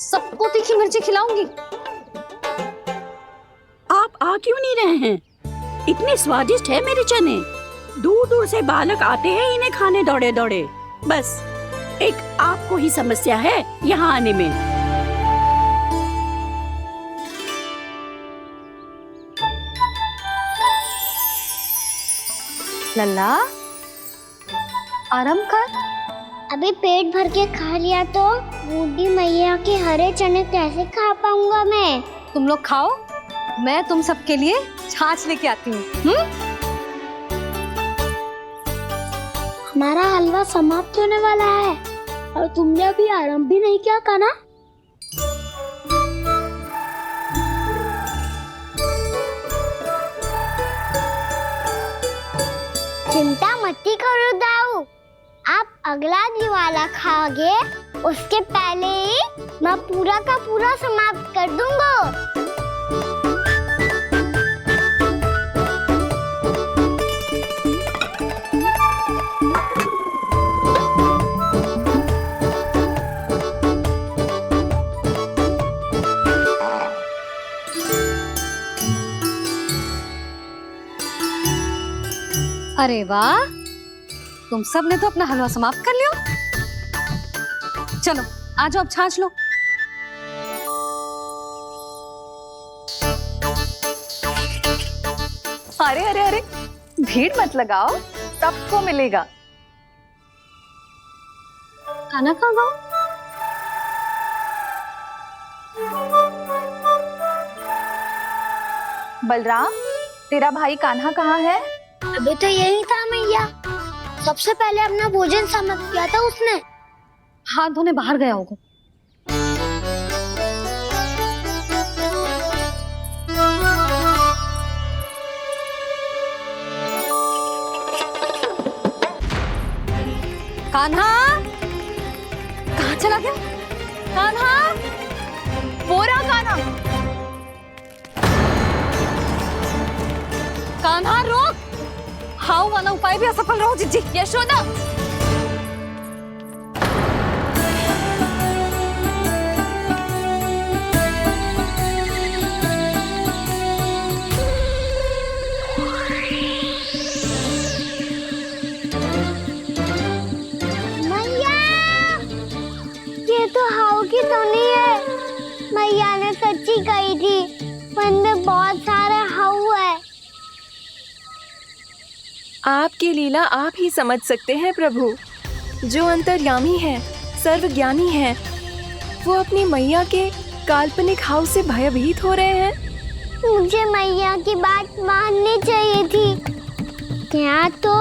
सबको तीखी मिर्ची खिलाऊंगी। आप आ क्यों नहीं रहे हैं? इतने स्वादिष्ट है मेरे चने। दूर दूर से बालक आते हैं इन्हें खाने दौड़े दौड़े। बस एक आपको ही समस्या है यहाँ आने में। लल्ला आराम कर। अभी पेट भर के खा लिया तो बूढ़ी मैया के हरे चने कैसे खा पाऊंगा मैं? तुम लोग खाओ, मैं तुम सबके लिए छाछ लेके आती हूँ। हमारा हलवा समाप्त होने वाला है और तुमने अभी आराम भी नहीं किया कान्हा। चिंता मत करो दाऊ, आप अगला दिवाला खाओगे उसके पहले ही मैं पूरा का पूरा समाप्त कर दूंगा। अरे वाह, तुम सब ने तो अपना हलवा समाप्त कर लिया। चलो आ जाओ, अब छाछ लो। अरे अरे अरे, भीड़ मत लगाओ, सबको मिलेगा। खाना कहाँ गया? बलराम, तेरा भाई कान्हा कहाँ है? अभी तो यही था मैया, सबसे पहले अपना भोजन समाप्त किया था उसने। हाथ धोने बाहर गया होगा। कान्हा कहाँ चला गया? कान्हा, वो रहा कान्हा। कान्हा रोक, हाउ वाला उपाय भी असफल रहो जिज्जी। यशोदा, मैया, ये तो हाउ की धुनी है। मैया ने सच्ची कही थी, वन में बहुत सारे हाउ है। आपकी लीला आप ही समझ सकते हैं प्रभु। जो अंतर्यामी है, सर्वज्ञानी है, वो अपनी मैया के काल्पनिक हाव से भयभीत हो रहे हैं। मुझे मैया की बात माननी चाहिए थी। यहाँ तो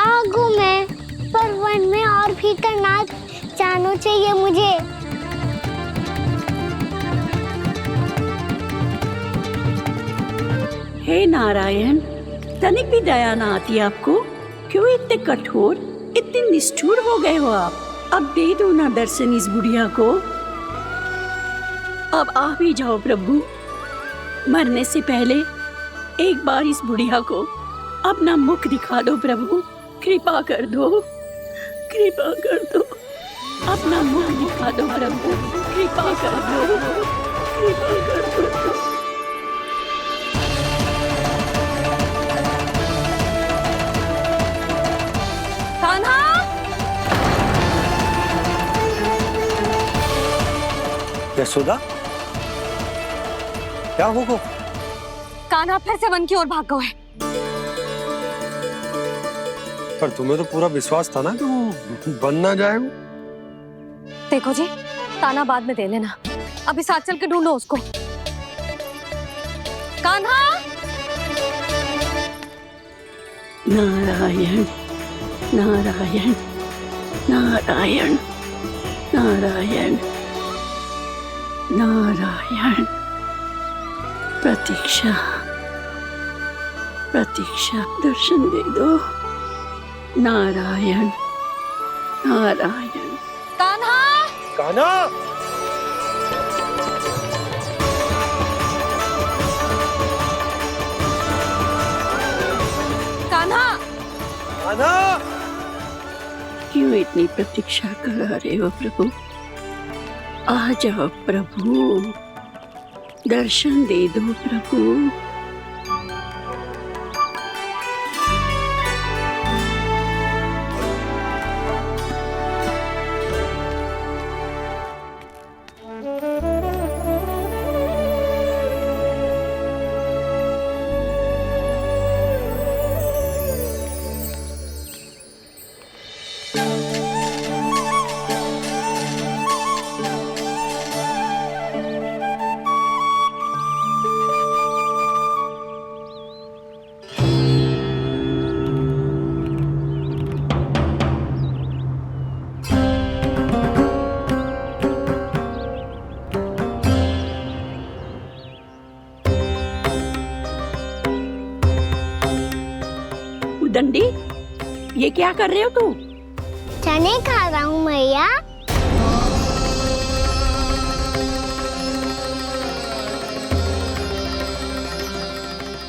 आगू में, पर वन में और भीतर ना जाना चाहिए मुझे। हे नारायण, तनिक भी दया ना आती आपको? क्यों इतने कठोर, इतने निष्ठुर हो गए हो आप? अब दे दो ना दर्शन इस बुढ़िया को। अब आ भी जाओ प्रभु। मरने से पहले एक बार इस बुढ़िया को अपना मुख दिखा दो प्रभु। कृपा कर दो, कृपा कर दो। अपना मुख दिखा दो प्रभु, कृपा कर दो, कृपा कर दो। कान्हा, यशोदा, क्या होगा? कान्हा फिर से वन की ओर भाग गया है। पर तुम्हें तो पूरा विश्वास था ना कि वो बन ना जाए। वो देखो जी, ताना बाद में दे लेना, अभी साथ चल के ढूंढो उसको। कान्हा, नारायण नारायण नारायण नारायण नारायण। प्रतीक्षा प्रतीक्षा, दर्शन दे दो। नारायण नारायण। कान्हा, कान्हा, कान्हा, कान्हा। क्यों इतनी प्रतीक्षा करा रहे हो प्रभु? आ जाओ प्रभु, दर्शन दे दो प्रभु। दंडी, ये क्या कर रहे हो तू? चने खा रहा हूँ मैया।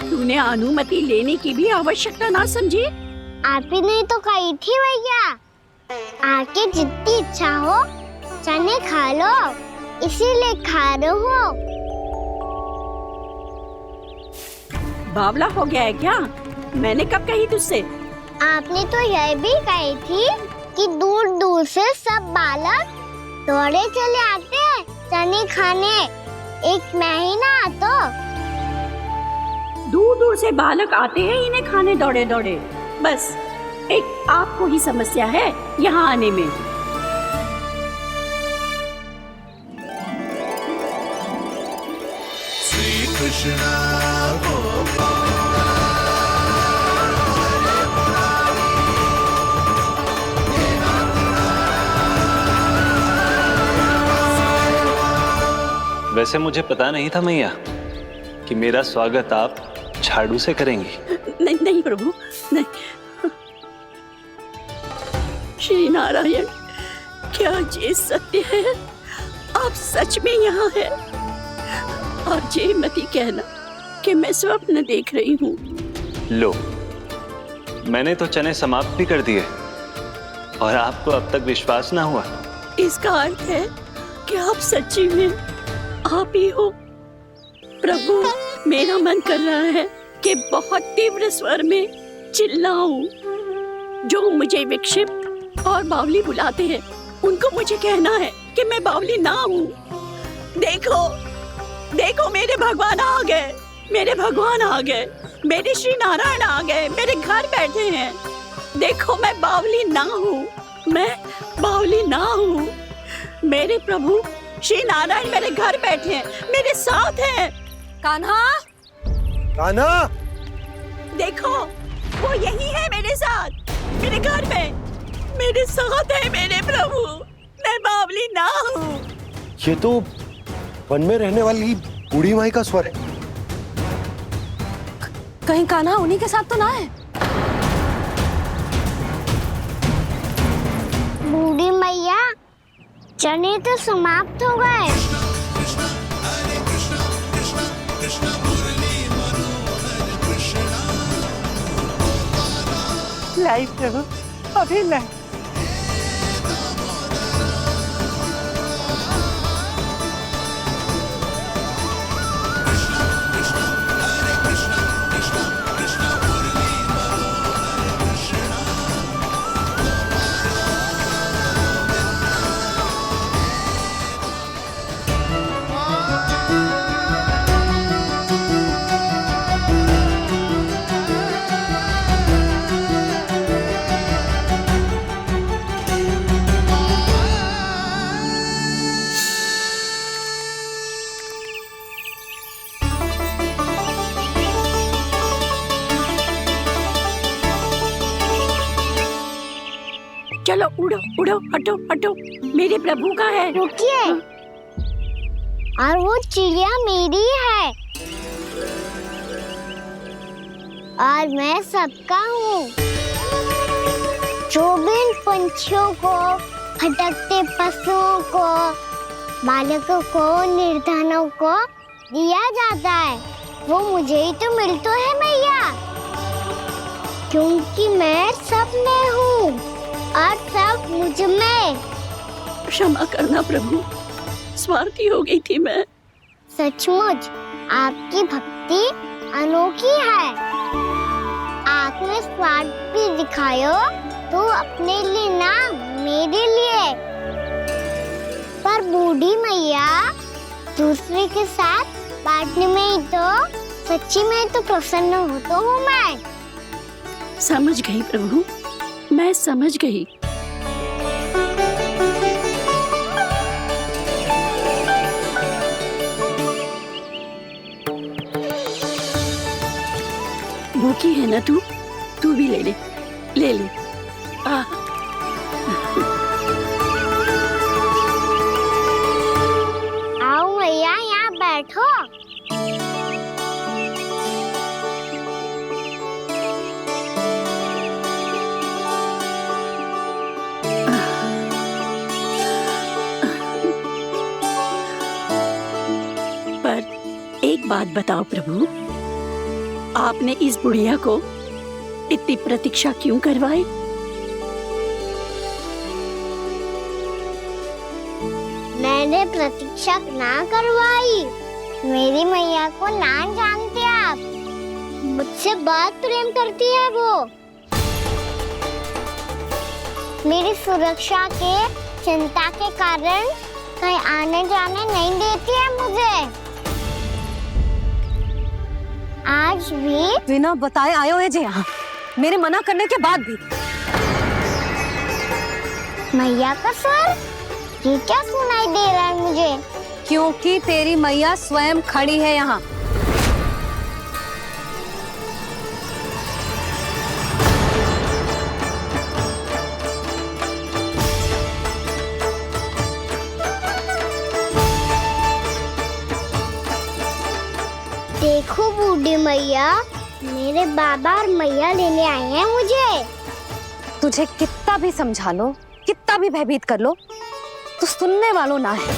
तूने अनुमति लेने की भी आवश्यकता ना समझी? आप ही ने तो कही थी मैया, आके जितनी इच्छा हो चने खा लो, इसीलिए खा रहे हो। बावला हो गया है क्या? मैंने कब कही तुझसे? आपने तो यह भी कही थी कि दूर दूर से सब बालक दौड़े चले आते हैं चने खाने, एक महीना तो दूर दूर से बालक आते हैं इन्हें खाने दौड़े दौड़े। बस एक आपको ही समस्या है यहाँ आने में। श्री कृष्ण वैसे मुझे पता नहीं था मैया कि मेरा स्वागत आप झाड़ू से करेंगी। नहीं नहीं प्रभु, नहीं। श्री नारायण, क्या ये सत्य है? आप सच में यहाँ हैं? और ये मत ही कहना कि मैं स्वप्न देख रही हूँ। लो, मैंने तो चने समाप्त भी कर दिए और आपको अब तक विश्वास ना हुआ। इसका अर्थ है कि आप सच्ची में आप ही हो। प्रभु, मेरा मन कर रहा है कि बहुत तीव्र स्वर में चिल्लाऊं। जो मुझे विक्षिप्त और बावली बुलाते हैं उनको मुझे कहना है कि मैं बावली ना हूँ। देखो देखो, मेरे भगवान आ गए, मेरे भगवान आ गए, मेरे श्री नारायण आ गए, मेरे घर बैठे हैं। देखो, मैं बावली ना हूँ, मैं बावली ना हूँ। मेरे प्रभु श्री नारायण मेरे घर बैठे हैं, मेरे साथ हैं। कान्हा, कान्हा, देखो, वो यही है मेरे साथ, मेरे घर में, मेरे साथ है मेरे प्रभु। मैं बावली ना हूँ। ये तो वन में रहने वाली बूढ़ी माई का स्वर है। कहीं कान्हा उन्हीं के साथ तो ना है? बूढ़ी मैया, चने तो समाप्त हो गए। लाई प्रभु, अभी लाई। चलो उड़ो उड़ो, हटो हटो, मेरे प्रभु का है। रुकिए, और वो चिड़िया मेरी है और मैं सबका हूँ। जो भी इन पंछियों को, भटकते पशुओं को, बालकों को, निर्धनों को दिया जाता है, वो मुझे ही तो मिलता है मैया, क्योंकि मैं सब में हूँ और सब मुझ में। क्षमा करना प्रभु, स्वार्थी हो गई थी मैं। सचमुच आपकी भक्ति अनोखी है। आपने स्वार्थ भी दिखायो तो अपने लिए ना, मेरे लिए। पर बूढ़ी मैया दूसरे के साथ बांटने में ही तो सच्ची में तो प्रसन्न हो तो हूँ मैं। समझ गई प्रभु, मैं समझ गई। भूखी है ना तू भी ले ले, ले ले। आओ मैया, यहाँ बैठो। पर एक बात बताओ प्रभु, आपने इस बुढ़िया को इतनी प्रतीक्षा क्यों करवाई? मैंने प्रतीक्षा ना करवाई। मेरी मैया को ना जानते आप, मुझसे बहुत प्रेम करती है वो। मेरी सुरक्षा के चिंता के कारण कहीं आने जाने नहीं देती है मुझे। आज भी बिना बताए आयो है जे यहाँ, मेरे मना करने के बाद भी। मैया का स्वर, ये क्या सुनाई दे रहा है मुझे? क्योंकि तेरी मैया स्वयं खड़ी है यहाँ। देखो बूढ़ी मैया, मेरे बाबा और मैया लेने आए हैं मुझे। तुझे कितना भी समझा लो, कितना भी भयभीत कर लो, तो सुनने वालों ना है,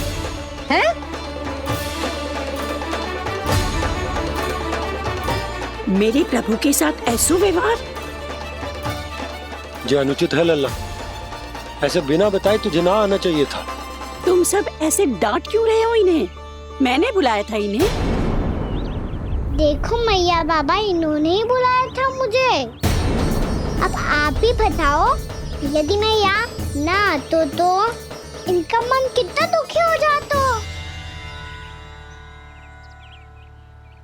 हैं? मेरे प्रभु के साथ ऐसा व्यवहार जो अनुचित है लल्ला। ऐसे बिना बताए तुझे ना आना चाहिए था। तुम सब ऐसे डांट क्यों रहे हो इन्हें? मैंने बुलाया था इन्हें। देखो मैया बाबा, इन्होंने ही बुलाया था मुझे। अब आप ही बताओ, यदि मैं यहाँ ना आतो तो इनका मन कितना दुखी हो जाता।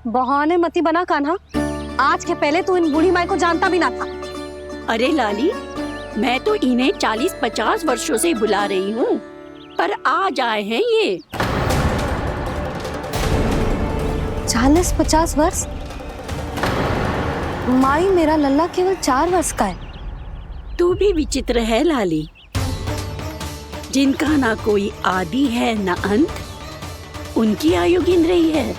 बहाने मती बना कान्हा, आज के पहले तू इन बूढ़ी माई को जानता भी ना था। अरे लाली, मैं तो इन्हें 40-50 वर्षों से बुला रही हूँ, पर आज आए हैं ये। 40-50 वर्ष? माई, मेरा लल्ला केवल 4 वर्ष का है। तू भी विचित्र है लाली, जिनका ना कोई आदि है ना अंत, उनकी आयु गिन रही है।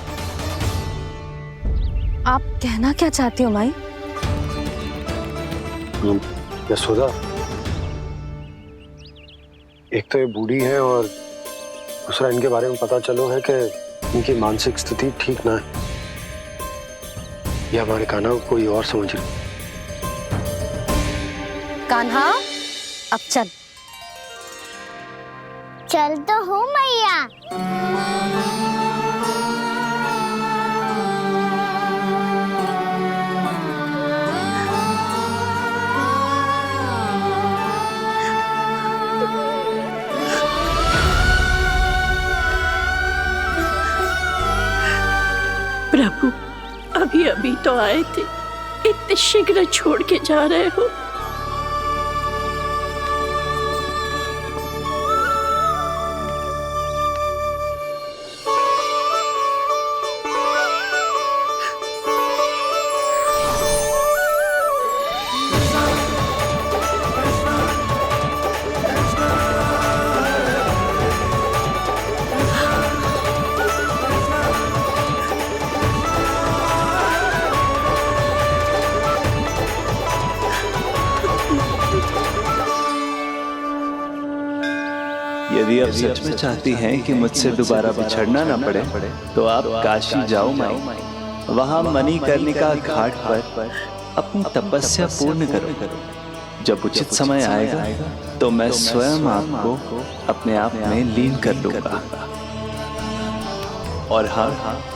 आप कहना क्या चाहती हो माई? यशोदा, एक तो ये बूढ़ी है और दूसरा इनके बारे में पता चलो है कि इनकी मानसिक स्थिति ठीक ना है। ये हमारे कान्हा को कोई और समझ रही। कान्हा, अब चल। चल तो हूँ मैया। प्रभु, अभी अभी तो आए थे, इतने शीघ्र छोड़ के जा रहे हो? यदि आप सच में चाहती हैं कि मुझसे दोबारा बिछड़ना ना पड़े तो आप काशी जाओ माई। वहां मणिकर्णिका घाट पर अपनी तपस्या पूर्ण करो। जब उचित समय आएगा तो मैं स्वयं आपको अपने आप में लीन कर लूंगा। और हाँ,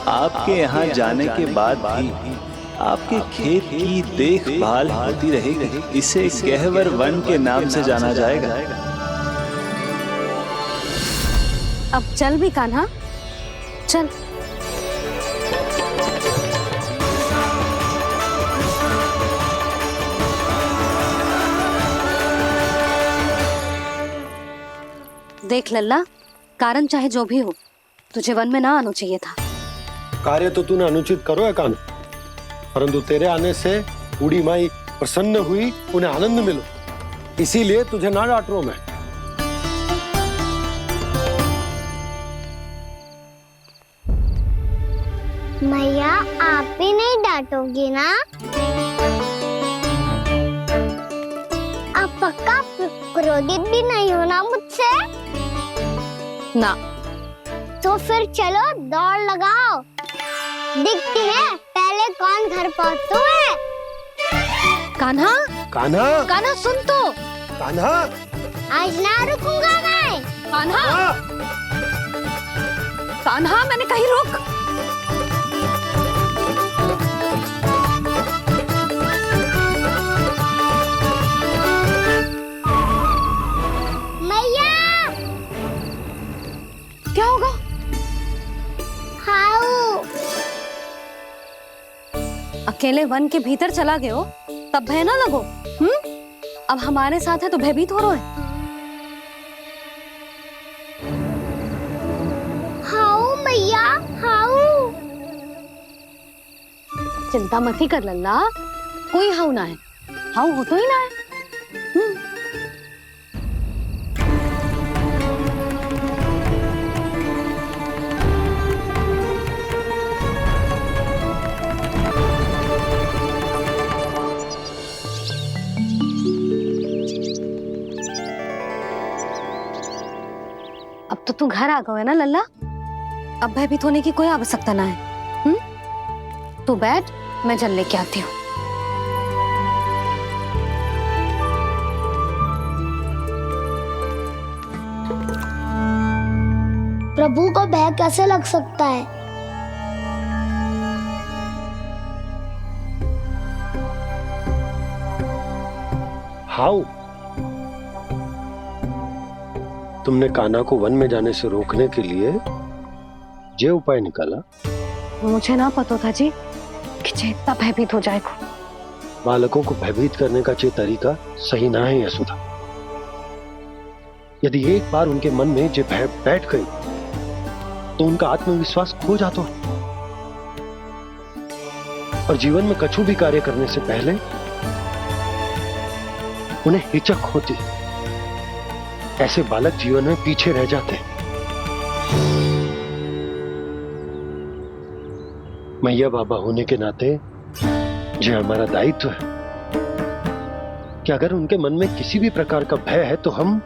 आपके यहाँ जाने के बाद भी आपके खेत की देखभाल होती रहेगी। इसे गहवर वन के नाम से जाना जाएगा। अब चल भी कान्हा, चल। देख लल्ला, कारण चाहे जो भी हो, तुझे वन में ना आना चाहिए था। कार्य तो तूने अनुचित करो है कान्हा, परंतु तेरे आने से बूढ़ी माई प्रसन्न हुई, उन्हें आनंद मिलो, इसीलिए तुझे ना डांट रहा हूं मैं। मैया आप भी नहीं डांटोगी ना? आप पक्का क्रोधित भी नहीं हो ना मुझसे? ना। तो फिर चलो दौड़ लगाओ, दिखती है पहले कौन घर पहुंचता है। कान्हा, कान्हा, कान्हा सुन तो। कान्हा, आज ना रुकूंगा मैं। कान्हा, कान्हा मैंने कही रुक। मैया, क्या होगा? हाउ अकेले वन के भीतर चला गए हो, तब भय ना लगो। अब हमारे साथ है तो भयभीत हो रहे हैं। हाउ मैया, हाउ। चिंता मत ही कर लल्ला, कोई हाउ ना है, हाउ हो तो ही ना है। अब तो तू घर आ गए ना लल्ला, अब भयभीत होने की कोई आवश्यकता ना है। तू बैठ, मैं जल लेके आती हूँ। प्रभु को भय कैसे लग सकता है? हाउ? तुमने कान्हा को वन में जाने से रोकने के लिए ये उपाय निकाला? मुझे ना पता था जी कि जे इतना भयभीत हो जाएगा। बालकों को भयभीत करने का ये तरीका सही ना है यशोदा। यदि एक बार उनके मन में ये भय बैठ गई तो उनका आत्मविश्वास खो जाता है और जीवन में कछु भी कार्य करने से पहले उन्हें हिचक होती। ऐसे बालक जीवन में पीछे रह जाते हैं। मैया बाबा होने के नाते यह हमारा दायित्व है कि अगर उनके मन में किसी भी प्रकार का भय है तो हम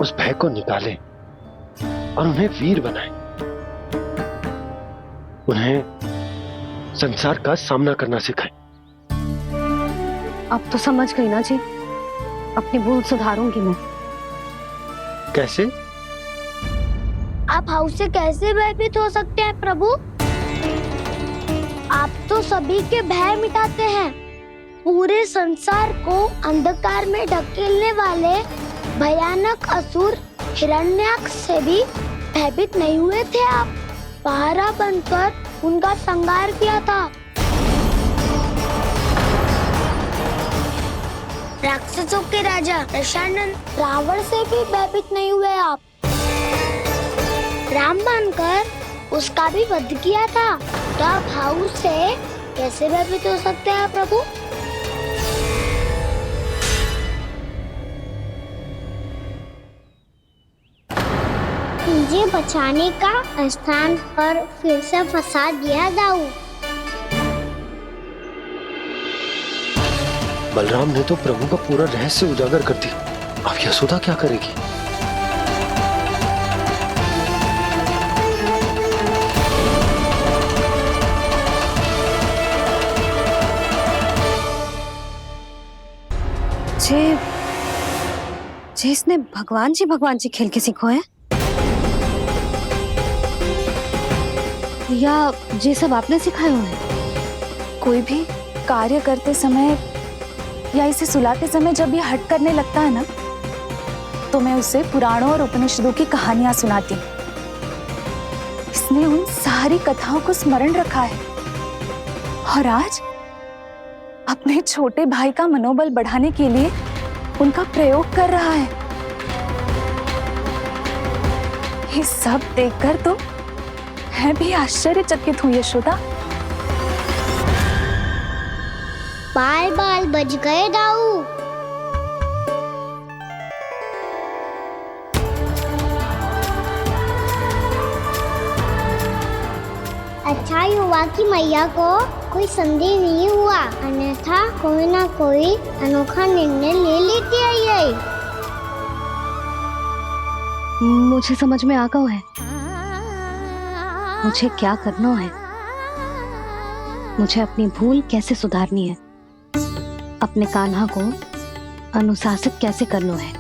उस भय को निकालें और उन्हें वीर बनाएं, उन्हें संसार का सामना करना सिखाएं। अब तो समझ गई ना जी, अपनी भूल सुधारूंगी मैं। कैसे? आप हाउ से कैसे भयभीत हो सकते हैं प्रभु? आप तो सभी के भय मिटाते हैं। पूरे संसार को अंधकार में ढकेलने वाले भयानक असुर हिरण्याक्ष से भी भयभीत नहीं हुए थे आप। पहरा बनकर उनका संहार किया था। राक्षसों के राजा दशानन रावण से भी भयभीत नहीं हुए आप। राम बनकर उसका भी वध किया था। तो आप हाउ से कैसे भयभीत हो सकते हैं प्रभु? मुझे बचाने का स्थान पर फिर से फंसा दिया दाऊ। बलराम ने तो प्रभु का पूरा रहस्य उजागर कर दिया। अब यशोदा क्या करेगी? इसने भगवान जी खेल के सीखो है। या ये सब आपने सिखाया है? कोई भी कार्य करते समय या इसे सुलाते समय जब ये हट करने लगता है ना, तो मैं उसे पुराणों और उपनिषदों की कहानियां सुनाती हूँ। इसने उन सारी कथाओं को स्मरण रखा है और आज अपने छोटे भाई का मनोबल बढ़ाने के लिए उनका प्रयोग कर रहा है। ये सब देखकर तो मैं भी आश्चर्यचकित हूँ यशोदा। बाल बाल बज गए दाऊ। अच्छा ही हुआ कि मैया को कोई संदेह नहीं हुआ, अन्यथा कोई ना कोई अनोखा निर्णय ले लेती है ये। मुझे समझ में आ गया है मुझे क्या करना है। मुझे अपनी भूल कैसे सुधारनी है, अपने कान्हा को अनुशासित कैसे करना है,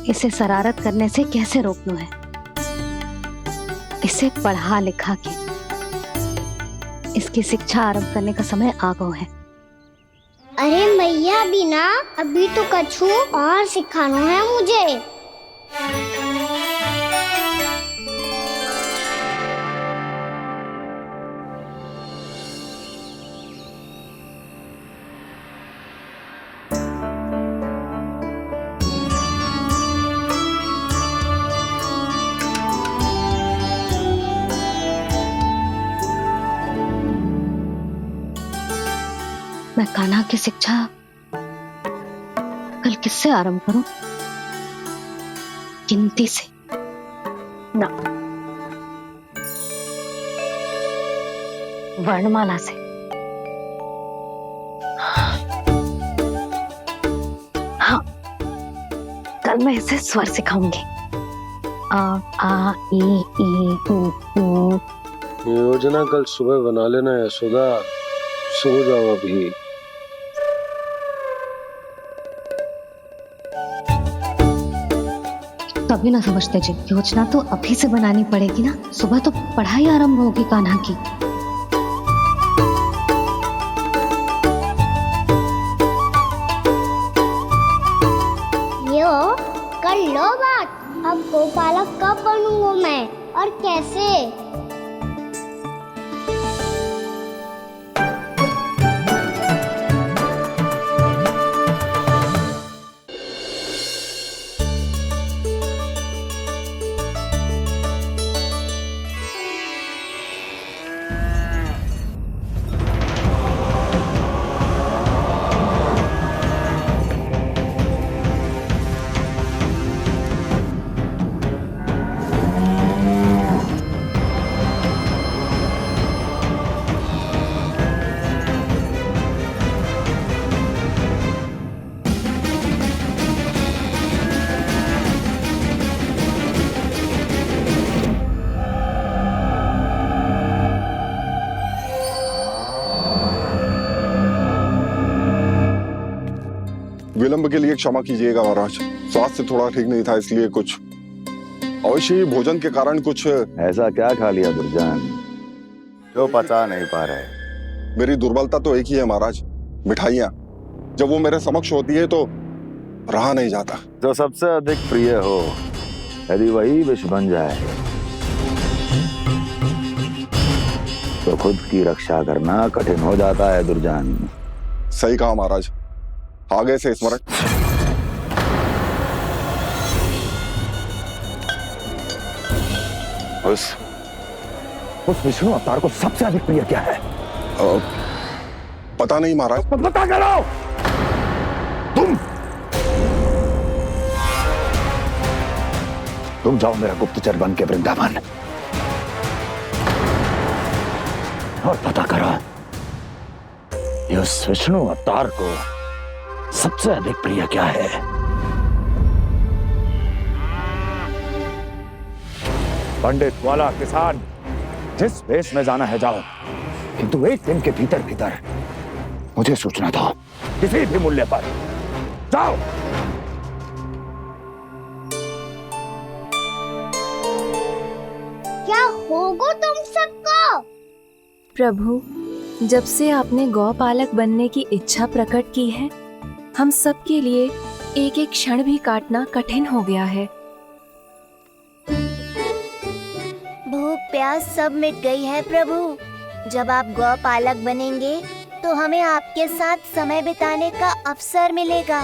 इसे शरारत करने से कैसे रोकना है, इसे पढ़ा लिखा के इसकी शिक्षा आरंभ करने का समय आ गया है। अरे मैया बिना अभी तो कछु और सिखाना है मुझे। मैं कान्हा की शिक्षा कल किससे आरंभ करूं? गिनती से ना, वर्णमाला से। हाँ, कल मैं इसे स्वर सिखाऊंगी। आ आ ई ऊ ऊ। योजना कल सुबह बना लेना यशोदा, सो जाओ अभी। तभी ना समझते जी, योजना तो अभी से बनानी पड़ेगी ना। सुबह तो पढ़ाई आरंभ होगी कान्हा की। यो कर लो बात। अब गोपालक कब बनूंगा मैं और कैसे? विलंब के लिए क्षमा कीजिएगा महाराज, स्वास्थ्य थोड़ा ठीक नहीं था इसलिए कुछ अवश्य ही भोजन के कारण कुछ। ऐसा क्या खा लिया दुर्जन जो पचा नहीं पा रहे? मेरी दुर्बलता तो एक ही है महाराज, मिठाइयाँ। जब वो मेरे समक्ष होती है तो रहा नहीं जाता। जो सबसे अधिक प्रिय हो, यदि वही विष बन जाए तो खुद की रक्षा करना कठिन हो जाता है दुर्जन। सही कहा महाराज, आगे से स्मरण। उस विष्णु अवतार को सबसे अधिक प्रिय क्या है? पता नहीं महाराज। तो पता करो। तुम जाओ मेरा गुप्तचर बन के वृंदावन और पता करो उस विष्णु अवतार को सबसे अधिक प्रिय क्या है। पंडित वाला किसान जिस वेश में जाना है जाओ, किंतु एक दिन के भीतर भीतर मुझे सूचना दो, किसी भी मूल्य पर। जाओ। क्या होगा तुम सबको? प्रभु, जब से आपने गौपालक बनने की इच्छा प्रकट की है, हम सब के लिए एक एक क्षण भी काटना कठिन हो गया है। भूख प्यास सब मिट गई है प्रभु। जब आप गौपालक बनेंगे तो हमें आपके साथ समय बिताने का अवसर मिलेगा।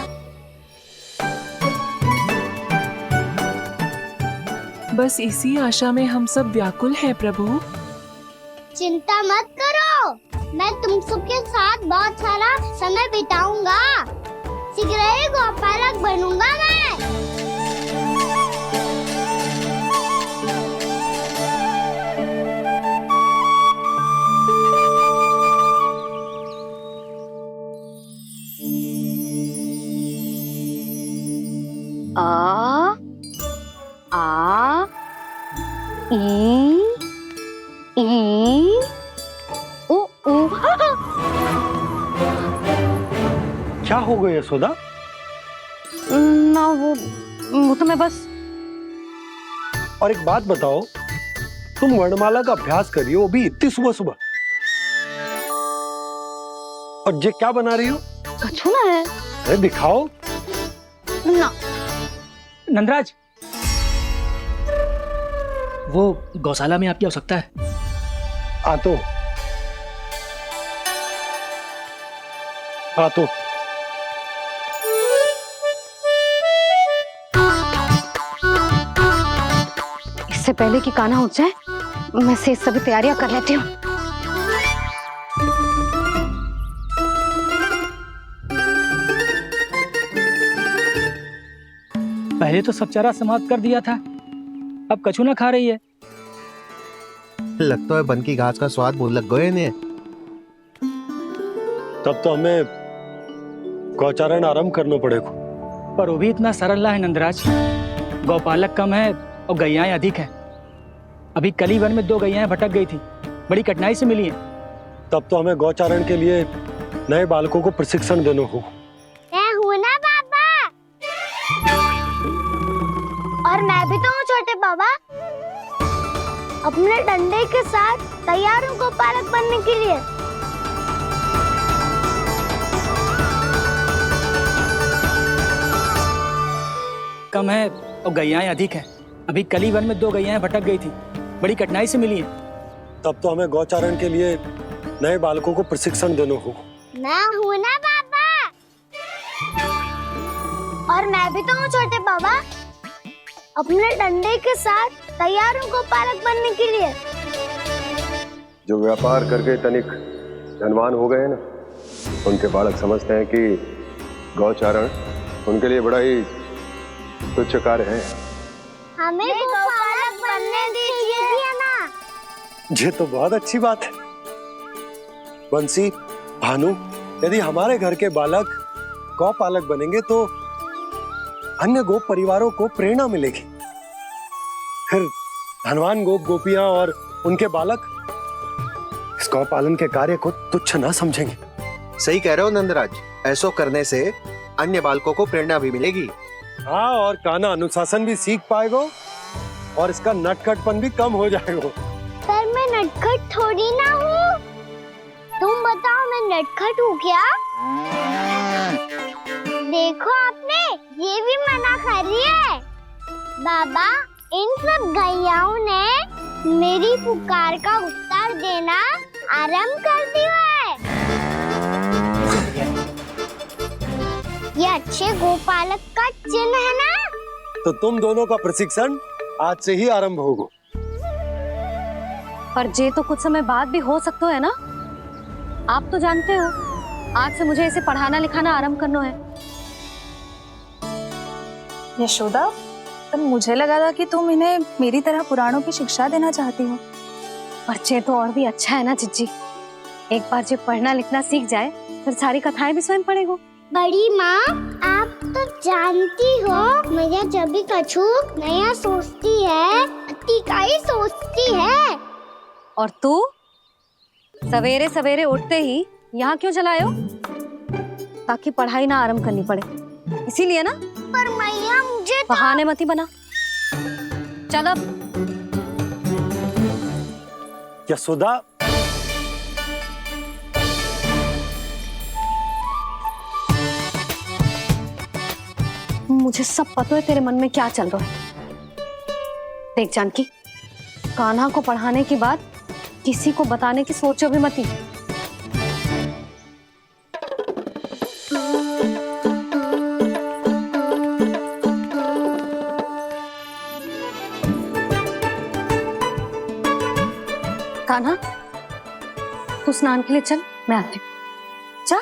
बस इसी आशा में हम सब व्याकुल हैं प्रभु। चिंता मत करो, मैं तुम सबके साथ बहुत सारा समय बिताऊंगा। शीघ्र ही गौपालक बनूंगा मैं। आ आ ई ओ ओ। क्या हो गया यशोदा? ना वो तो मैं बस। और एक बात बताओ, तुम वर्णमाला का अभ्यास कर रही हो, अभी इतनी सुबह सुबह, और ये क्या बना रही हो? कछुआ है। अरे दिखाओ ना। नंदराज, वो गौशाला में आपकी आवश्यकता है। आ तो इससे पहले कि कान्हा उठ जाए, मैं से सभी तैयारियां कर लेती हूँ। पहले तो सब चारा समाप्त कर दिया था, अब कछू ना खा रही है। लगता है बन की घास का स्वाद भूल लग गए ने। तब तो हमें गौचारण आरंभ करना पड़ेगा। पर वो भी इतना सरल है नंदराज। गौपालक कम है और गैयाएं अधिक है। अभी कली वन में 2 गैयाएं भटक गई थी, बड़ी कठिनाई से मिली है। तब तो हमें गौचारण के लिए नए बालकों को प्रशिक्षण देना हो। मैं हूँ ना बाबा, और मैं भी तो हूँ छोटे बाबा। अपने डंडे के साथ तैयार हूँ गौपालक बनने के लिए। कम है और गैयाएं अधिक है। अभी कली वन में 2 गैयाएं भटक गई थी, बड़ी कठिनाई से मिली है। तब तो हमें गौचारण के लिए नए बालकों को प्रशिक्षण देना हो। मैं हूँ ना बाबा, और मैं भी तो हूँ छोटे बाबा। अपने डंडे के साथ तैयार हूँ गौपालक बनने के लिए। जो व्यापार करके तनिक धनवान हो गए ना, उनके बालक समझते हैं कि गौचारण उनके लिए बड़ा ही तुच्छ कार्य है। हमें गौपालक बनने दीजिए ना। ये तो बहुत अच्छी बात है। बंसी, भानु, यदि हमारे घर के बालक गौपालक बनेंगे तो अन्य गोप परिवारों को प्रेरणा मिलेगी। फिर धनवान गोप गोपियां और उनके बालक इस गौपालन के कार्य को तुच्छ ना समझेंगे। सही कह रहे हो नंदराज, ऐसा करने से अन्य बालकों को प्रेरणा भी मिलेगी। हाँ, और कान्हा अनुशासन भी सीख पाएगा और इसका नटखटपन भी कम हो जाएगा। पर मैं नटखट थोड़ी ना हूँ। तुम बताओ, मैं नटखट हूँ क्या? देखो आपने, ये भी मना कर रही है। बाबा, इन सब गैयाओं ने मेरी पुकार का उत्तर देना आरंभ कर दिया है। ये अच्छे गोपालक का चिन्ह है ना? तो तुम दोनों का प्रशिक्षण आज से ही आरंभ होगा। पर जे तो कुछ समय बाद भी हो सकता है ना। आप तो जानते हो, आज से मुझे इसे पढ़ाना लिखाना आरंभ करना है। यशोदा, पर मुझे लगा था कि तुम इन्हें मेरी तरह पुराणों की शिक्षा देना चाहती हो। पर जे तो और भी अच्छा है ना जिज्जी। एक बार जब पढ़ना लिखना सीख जाए, फिर सारी कथाएं भी स्वयं पढ़ेगा। बड़ी माँ, आप तो जानती हो, मैया जब भी कछु नया सोचती है, का ही सोचती है। और तू सवेरे सवेरे उठते ही यहाँ क्यों चलाए हो? ताकि पढ़ाई ना आरंभ करनी पड़े, इसीलिए ना। पर मैया मुझे बहाने मती बना। चल अब। यशोदा, मुझे सब पता है तेरे मन में क्या चल रहा है। देख जानकी, कान्हा को पढ़ाने की बात किसी को बताने की सोचो भी मत ही। कान्हा, तू स्नान के लिए चल, मैं आती हूँ। जा।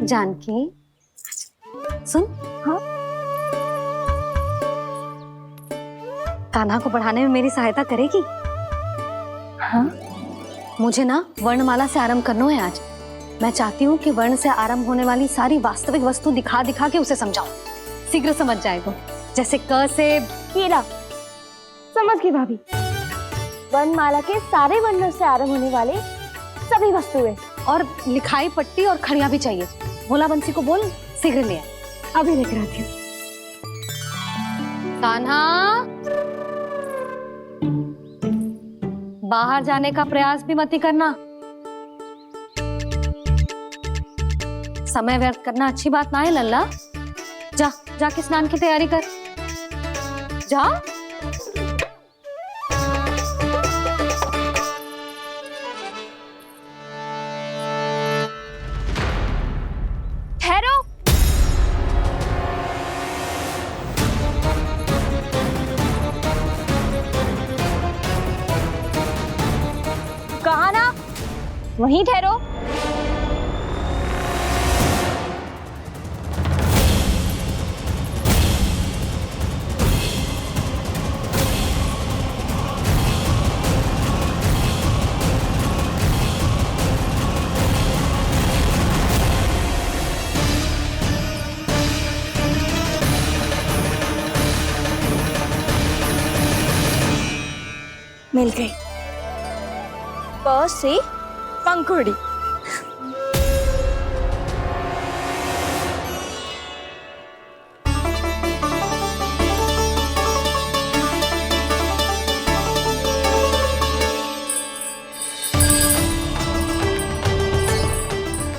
जानकी सुन। हाँ, कान्हा को पढ़ाने में मेरी सहायता करेगी? हाँ, मुझे ना वर्णमाला से आरंभ करना है आज। मैं चाहती हूँ कि वर्ण से आरंभ होने वाली सारी वास्तविक वस्तु दिखा दिखा के उसे समझाऊं। शीघ्र समझ जाएगा। जैसे क से कीड़ा। समझ गई भाभी। वर्णमाला के सारे वर्णों से आरंभ होने वाले सभी वस्तुएं, और लिखाई पट्टी और खड़िया भी चाहिए। भोला बंसी को बोल शीघ्र ले आए। अभी लेकर आती हूँ। कान्हा, बाहर जाने का प्रयास भी मत ही करना। समय व्यर्थ करना अच्छी बात ना है लल्ला। जा, जाके स्नान की तैयारी कर। जा। ठहरो। कहा ना, वहीं ठहरो। मिल गई। प से पंखुड़ी।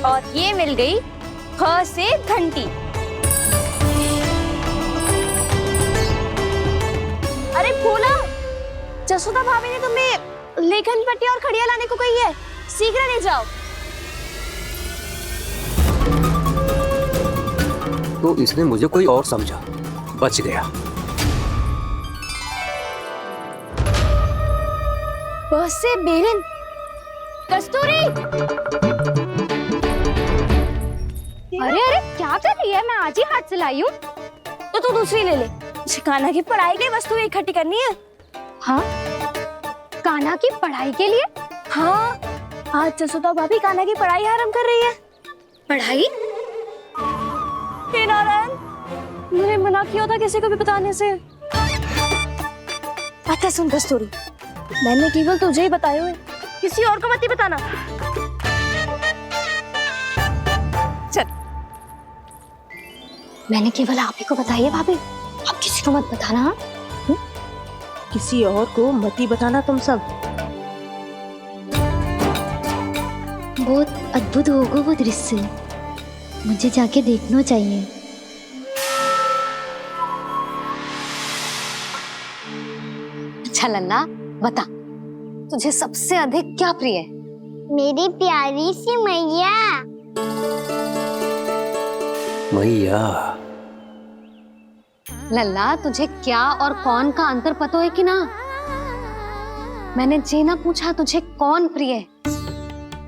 और ये मिल गई ख से घंटी। अरे भोला, जसोदा भाभी ने तुम्हें लेखन पट्टी और खड़िया लाने को कही है, शीघ्र ले जाओ। तो इसने मुझे कोई और समझा, बच गया। बस से बेलन। कस्तूरी। अरे अरे क्या कर रही है? मैं आज ही हाथ से लाई हूँ। तो तू दूसरी ले ले। कान्हा की पढ़ाई की वस्तु इकट्ठी करनी है। हाँ, कान्हा की पढ़ाई के लिए? हाँ, आज जसोदा भाभी कान्हा की पढ़ाई आरंभ कर रही है। पढ़ाई? हे नारायण, मैंने मना किया था किसी को भी बताने से। अच्छा सुन कस्तूरी, मैंने केवल तुझे ही बताया है, किसी और को मत ही बताना। चल। मैंने केवल आप ही को बताई है भाभी, आप किसी को मत बताना। किसी और को मत ही बताना तुम सब। बहुत अद्भुत होगा वो दृश्य, मुझे जाके देखना चाहिए। अच्छा लल्ला, बता तुझे सबसे अधिक क्या प्रिय है? मेरी प्यारी सी मैया। मैया। लल्ला, तुझे क्या और कौन का अंतर पता है कि ना? मैंने जे ना पूछा तुझे कौन प्रिय है,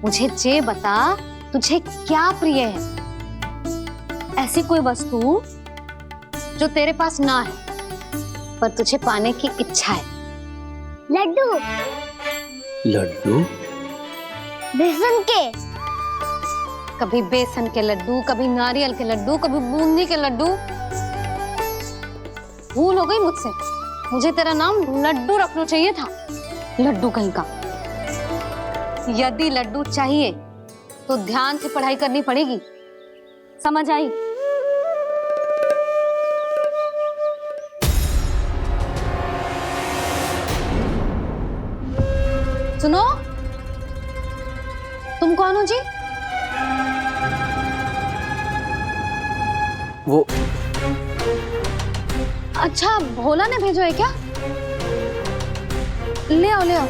मुझे जे बता तुझे क्या प्रिय है। ऐसी कोई वस्तु जो तेरे पास ना है पर तुझे पाने की इच्छा है। लड्डू। लड्डू? बेसन के। कभी बेसन के लड्डू, कभी नारियल के लड्डू, कभी बूंदी के लड्डू। भूल हो गई मुझसे, मुझे तेरा नाम लड्डू रखना चाहिए था। लड्डू कहीं का। यदि लड्डू चाहिए तो ध्यान से पढ़ाई करनी पड़ेगी, समझ आई? सुनो, तुम कौन हो जी? वो अच्छा, भोला ने भेजो है क्या? ले आओ ले आओ।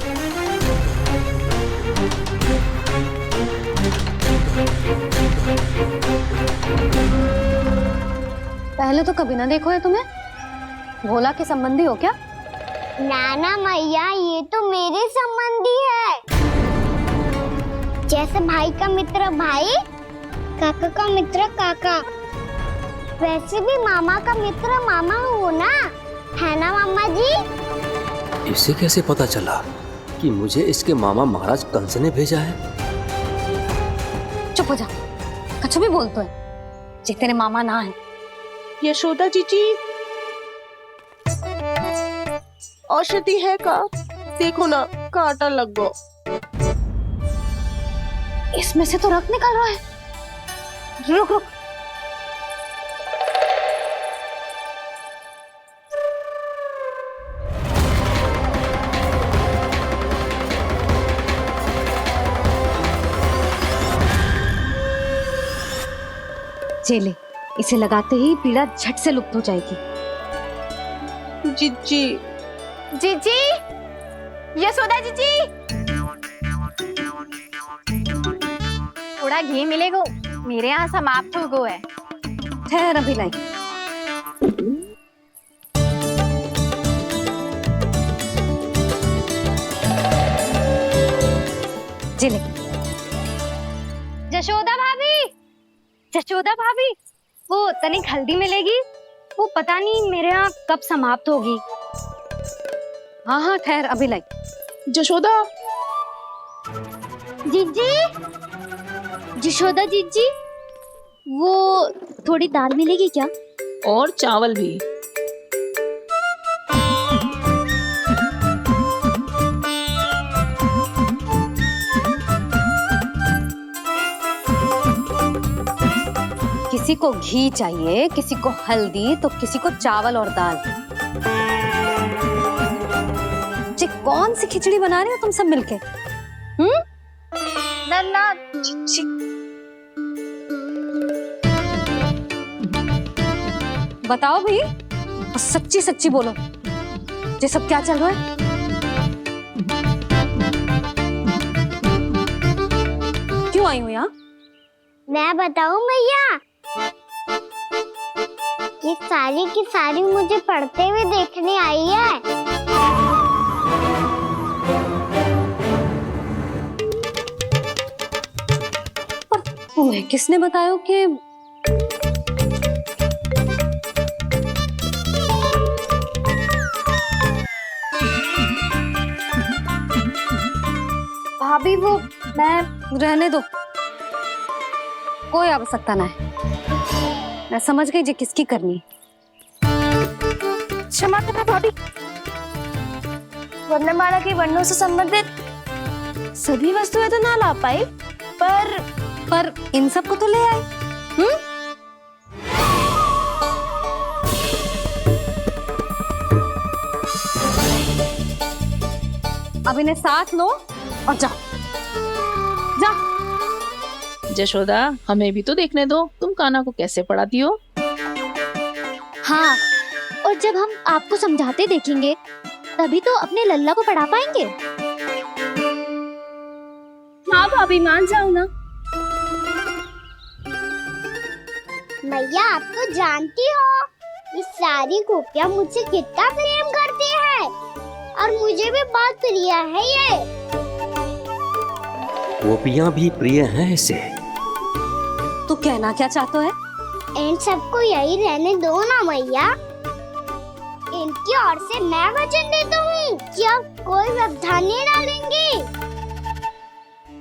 पहले तो कभी ना देखो है तुम्हें। भोला के संबंधी हो क्या? नाना मैया, ये तो मेरे संबंधी है। जैसे भाई का मित्र भाई, काका का मित्र काका, वैसे भी मामा का मित्र मामा हो ना, है ना मामा जी? इसे कैसे पता चला कि मुझे इसके मामा महाराज कंस ने भेजा है? चुप हो जा, कुछ भी बोलते है जे तेरे मामा ना है। यशोदा जीजी, औषधि है का? देखो ना, कांटा लग गो। इसमें से तो रक्त निकल रहा है। रुक रुक। चले, इसे लगाते ही पीड़ा झट से लुप्त हो जाएगी। जीजी, जीजी, यशोदा जीजी, थोड़ा घी मिलेगा? मेरे यहाँ समाप्त हो गो है। ठहर अभी लाई। चले। जशोदा भाभी, जशोदा भाभी, वो तनिक हल्दी मिलेगी? वो पता नहीं मेरे यहाँ कब समाप्त होगी। हाँ हाँ ठहर अभी लाई। जशोदा जीजी, जशोदा जीजी, वो थोड़ी दाल मिलेगी क्या? और चावल भी। किसी को घी चाहिए, किसी को हल्दी, तो किसी को चावल और दाल। जी कौन सी खिचड़ी बना रही हो तुम सब मिलके? नन्ना, बताओ भाई, सच्ची सच्ची बोलो, ये सब क्या चल रहा है? क्यों आई हूँ यहाँ? मैं बताऊं भैया, ये सारी की सारी मुझे पढ़ते हुए देखने आई है। तुम्हें किसने बताया कि भाभी वो मैं रहने दो, कोई आवश्यकता ना है। मैं समझ गई जी किसकी करनी। क्षमा करना भाभी, वर्णमाला के वर्णों से संबंधित सभी वस्तुएं तो ना ला पाई, पर इन सब को तो ले आए। अब इन्हें साथ लो और जाओ। जा। जशोदा, हमें भी तो देखने दो, तुम कान्हा को कैसे पढ़ाती हो। हाँ, और जब हम आपको समझाते देखेंगे तभी तो अपने लल्ला को पढ़ा पाएंगे। हाँ भाभी, मान जाओ ना। मैया, आप तो जानती हो ये सारी गोपियां मुझसे कितना प्रेम करती है, और मुझे भी बहुत प्रिय है ये। गोपियां भी प्रिय हैं इसे। तू कहना क्या चाहता है? इन सबको यही रहने दो ना मैया। इनकी ओर से मैं वचन देता हूँ कि अब कोई व्यवधान नहीं डालेंगी।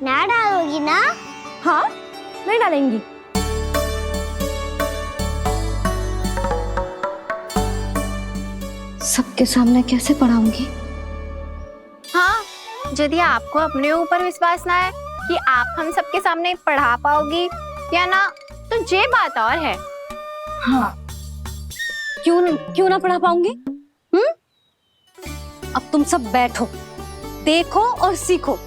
ना डालोगी ना? हाँ, मैं डालेंगी। सबके सामने कैसे पढ़ाऊंगी? हाँ, यदि आपको अपने ऊपर विश्वास ना है कि आप हम सबके सामने पढ़ा पाओगी या ना, तो ये बात और है। हाँ, क्यों ना पढ़ा पाऊंगी? अब तुम सब बैठो, देखो और सीखो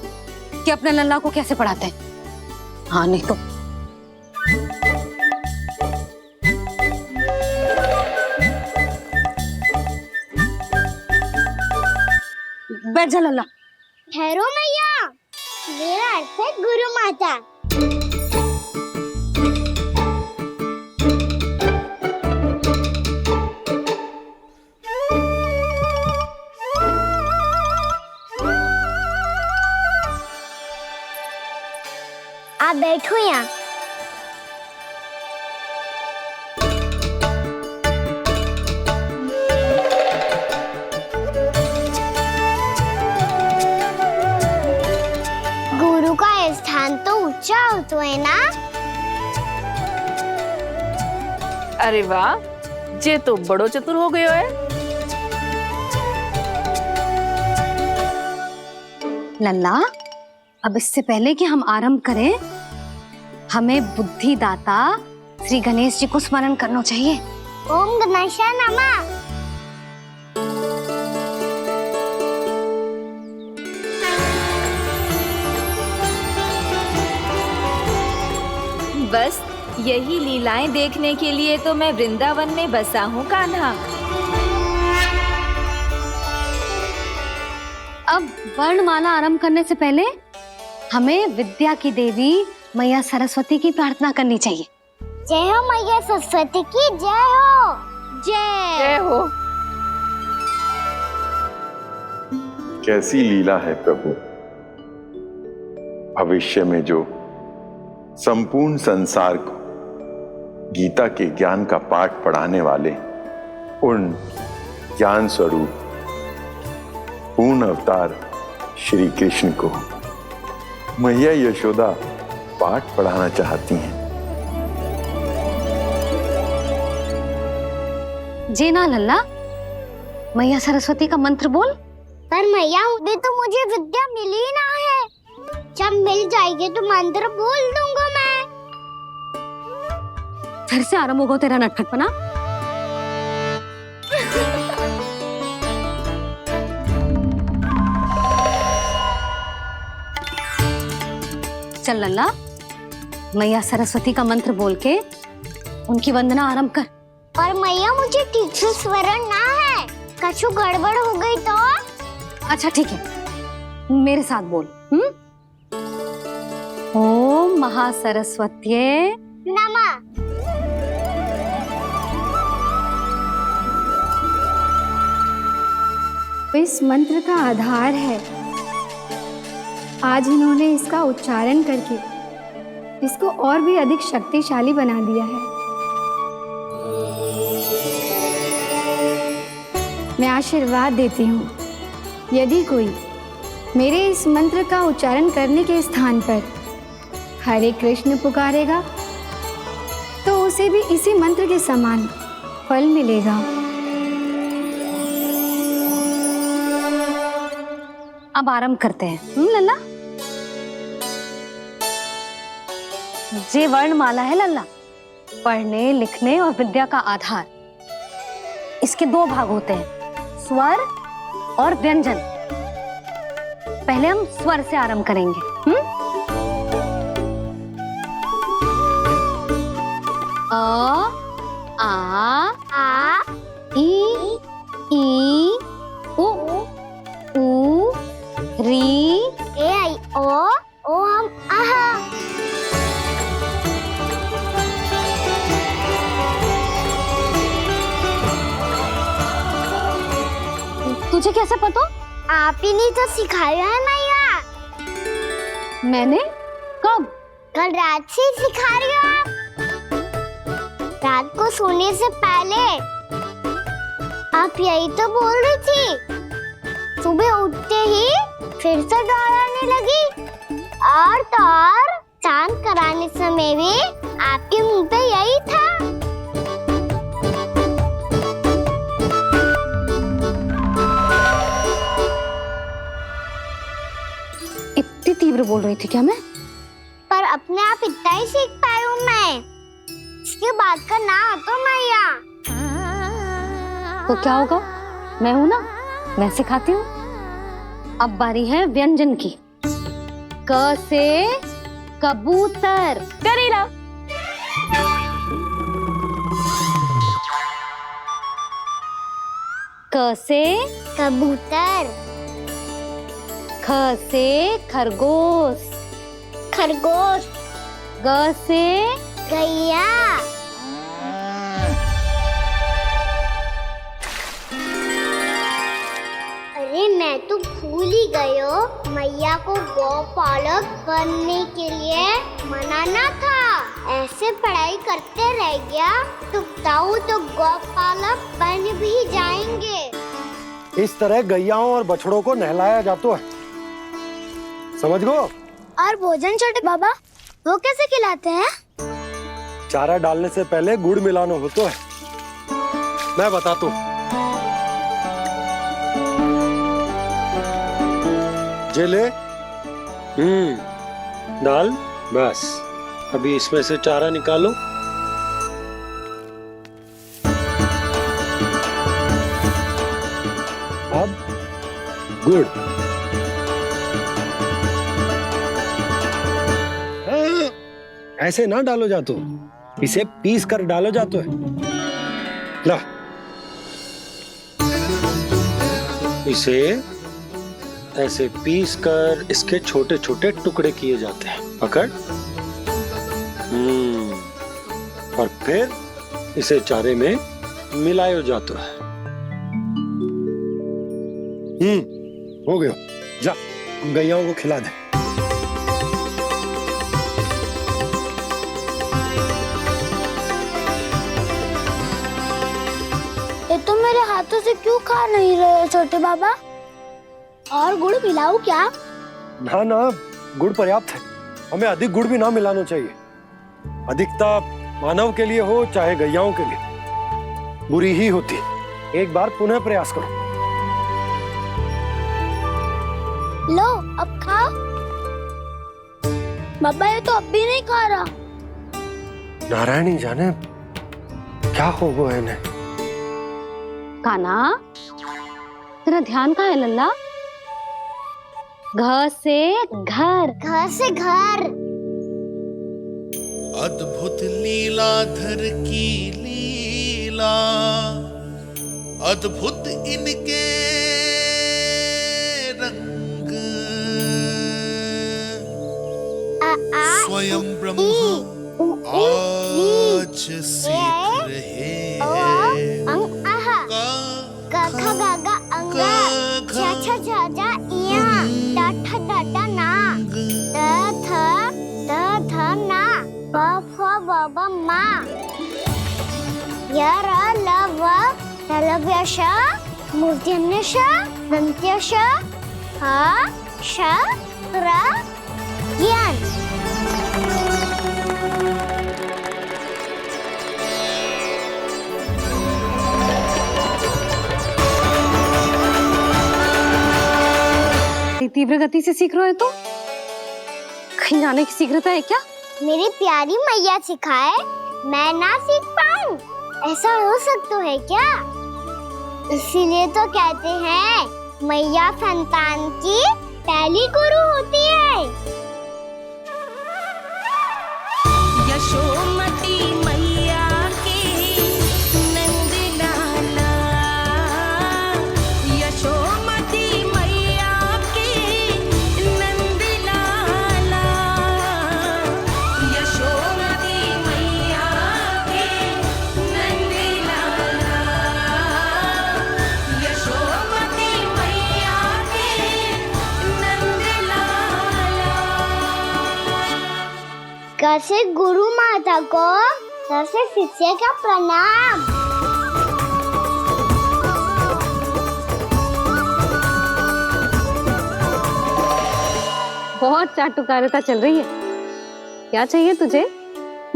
कि अपने लल्ला को कैसे पढ़ाते हैं। हाँ नहीं तो बैठ जा लल्ला। ठहरो मैया, मेरा अर्थ है गुरु माता। आप बैठो यहाँ। गुरु का स्थान तो ऊंचा होता है ना। अरे वाह, जे तो बड़ो चतुर हो गयो है। लल्ला, अब इससे पहले कि हम आरंभ करें, हमें बुद्धिदाता श्री गणेश जी को स्मरण करना चाहिए। ओम गणेशाय नमः। बस यही लीलाएं देखने के लिए तो मैं वृंदावन में बसा हूँ कान्हा। अब वर्णमाला आरंभ करने से पहले हमें विद्या की देवी मैया सरस्वती की प्रार्थना करनी चाहिए। जय हो मैया सरस्वती की जय हो। जय हो। कैसी लीला है प्रभु। भविष्य में जो संपूर्ण संसार को गीता के ज्ञान का पाठ पढ़ाने वाले उन ज्ञान स्वरूप पूर्ण अवतार श्री कृष्ण को मैया यशोदा पाठ पढ़ाना चाहती हैं। जी ना लल्ला, मैया सरस्वती का मंत्र बोल। पर मैया अभी तो मुझे विद्या मिली ना है। जब मिल जाएगी तो मंत्र बोल दूंगा मैं। फिर से आरंभ होगा तेरा नटखटपना। चल लल्ला, मैया सरस्वती का मंत्र बोल के उनकी वंदना आरंभ कर। पर मैया मुझे ठीक से स्मरण ना है, कछु गड़बड़ हो गई तो? अच्छा ठीक है, मेरे साथ बोल। ओम महासरस्वत्यै नमः। इस मंत्र का आधार है। आज इन्होंने इसका उच्चारण करके इसको और भी अधिक शक्तिशाली बना दिया है। मैं आशीर्वाद देती हूँ, यदि कोई मेरे इस मंत्र का उच्चारण करने के स्थान पर हरे कृष्ण पुकारेगा तो उसे भी इसी मंत्र के समान फल मिलेगा। अब आरंभ करते हैं। लल्ला, जे वर्णमाला है लल्ला, पढ़ने लिखने और विद्या का आधार। इसके दो भाग होते हैं, स्वर और व्यंजन। पहले हम स्वर से आरंभ करेंगे। अ, आ, ई, उ, री, ए आई ओ हम आहा। तुझे कैसे पता? आप ही ने तो सिखाया है मैया। मैंने? कब? कल रात से सिखा रही हो आप। रात को सोने से पहले आप यही तो बोल रही थी। सुबह उठते ही फिर से दोहराने लगी, और तो और चांद कराने समय भी आपके मुंह पे यही था। इतनी तीव्र बोल रही थी क्या मैं? पर अपने आप इतना ही सीख पाई हूँ मैं। इसके बाद का ना तो मैया। तो क्या होगा? मैं हूं ना, मैं सिखाती हूँ। अब बारी है व्यंजन की। क से कबूतर। करेला। क से कबूतर। ख से खरगोश। खरगोश। ग से गैया। अरे मैं तो भूल ही गई हूँ, मैया को गौपालक बनने के लिए मनाना था। ऐसे पढ़ाई करते रह गया तो ताऊ तो गौपालक बन भी जाएंगे। इस तरह गैयाओं और बछड़ों को नहलाया जाता है, समझ गो। और भोजन छोटे बाबा वो कैसे खिलाते हैं? चारा डालने से पहले गुड़ मिलाना होता है, मैं बताता हूँ। जे ले डाल, बस अभी इसमें से चारा निकालो। अब गुड़। ऐसे ना डालो जातो, इसे पीस कर डालो जातो है। ला, इसे ऐसे पीस कर इसके छोटे छोटे टुकड़े किए जाते हैं। पकड़। और फिर इसे चारे में मिलाया जाता है। हो गया, जा गैयाओं को खिला दे। ये तो मेरे हाथों से क्यों खा नहीं रहे छोटे बाबा? और गुड़ मिलाऊं क्या? ना ना, गुड़ पर्याप्त है। हमें अधिक गुड़ भी ना मिलाना चाहिए। अधिकता मानव के लिए हो चाहे गैयाओं के लिए बुरी ही होती। एक बार पुनः प्रयास करो। लो अब खाओ। बाबा ये तो अब भी नहीं खा रहा। नारायणी जाने क्या हो गया इन्हें। कान्हा, तेरा ध्यान कहाँ है लल्ला? घ से घर। घर से घर। अद्भुत लीलाधर की लीला, अद्भुत इनके रंग, स्वयं ब्रह्म आज सीख रहे बाबा माँ यार लव लव्यश मूर्तिन्यश दंत्यश हा श प्र ज्ञान। तीव्र गति से सीख रहे हो तो कहीं जाने की शीघ्रता है क्या? मेरी प्यारी मैया सिखाए, मैं ना सीख पाऊं, ऐसा हो सकता है क्या? इसीलिए तो कहते हैं मैया संतान की पहली गुरु होती है। यशोमती मैया के नंद लाला, यशोमती मैया के नंद लाला, यशोमती मैया के नंद लाला, यशोमती मैया के नंद लाला। कैसे गुरु माता को कैसे शिष्य का प्रणाम। बहुत चाटुकारिता चल रही है। क्या चाहिए तुझे?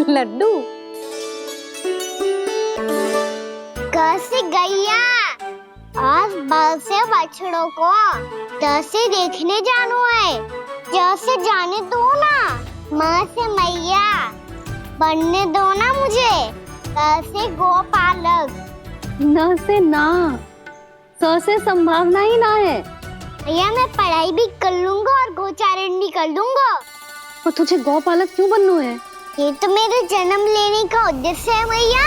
लड्डू? कैसे गैया आज बल से बछड़ों को कैसे देखने जानो है, जैसे जाने दो ना। माँ से मैया बनने दो ना मुझे, कैसे गोपालक। न से ना, स से संभावना ही ना है। भैया मैं पढ़ाई भी कर लूंगा और गोचारण भी कर दूंगा। और तुझे गौपालक क्यों बनना है? ये तो मेरे जन्म लेने का उद्देश्य है भैया।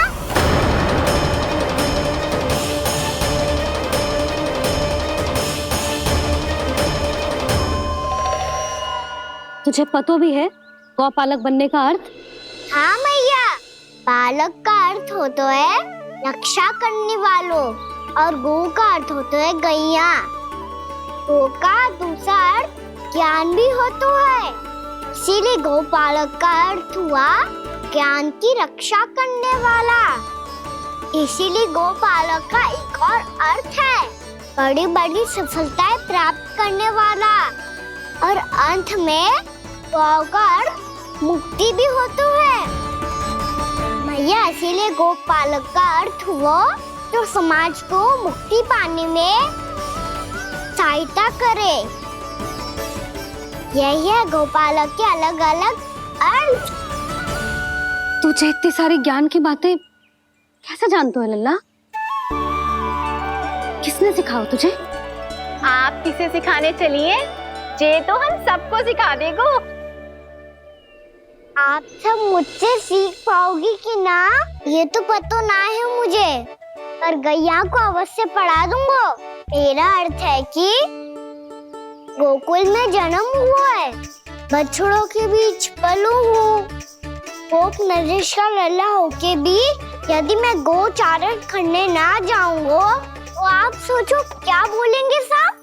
तुझे पतो भी है गौपालक बनने का अर्थ? हाँ मैया, पालक का अर्थ होता है रक्षा करने वालों और गौ का अर्थ होता है गैया। गौ का दूसरा अर्थ ज्ञान भी होता है, इसीलिए गौपालक का अर्थ हुआ ज्ञान की रक्षा करने वाला। इसीलिए गौपालक का एक और अर्थ है बड़ी बड़ी सफलताएं प्राप्त करने वाला, और अंत में गौ का अर्थ मुक्ति भी होता है। मैया, इसीलिए गौपालक का अर्थ हुआ जो समाज को मुक्ति पाने में सहायता करे। यही है गौपालक के अलग अलग अर्थ। तुझे इतनी सारी ज्ञान की बातें कैसे जानते हो लल्ला? किसने सिखाओ तुझे? आप किसे सिखाने चलिए, जे तो हम सबको सिखा देगो। आप सब मुझसे सीख पाओगी कि ना ये तो पता ना है मुझे, पर गैया को अवश्य पढ़ा दूंगा। मेरा अर्थ है कि गोकुल में जन्म हुआ है, बछड़ों के बीच पलू हूँ, गोप नरेश का लल्ला होके भी यदि मैं गोचारण करने ना जाऊंगा तो आप सोचो क्या बोलेंगे साहब?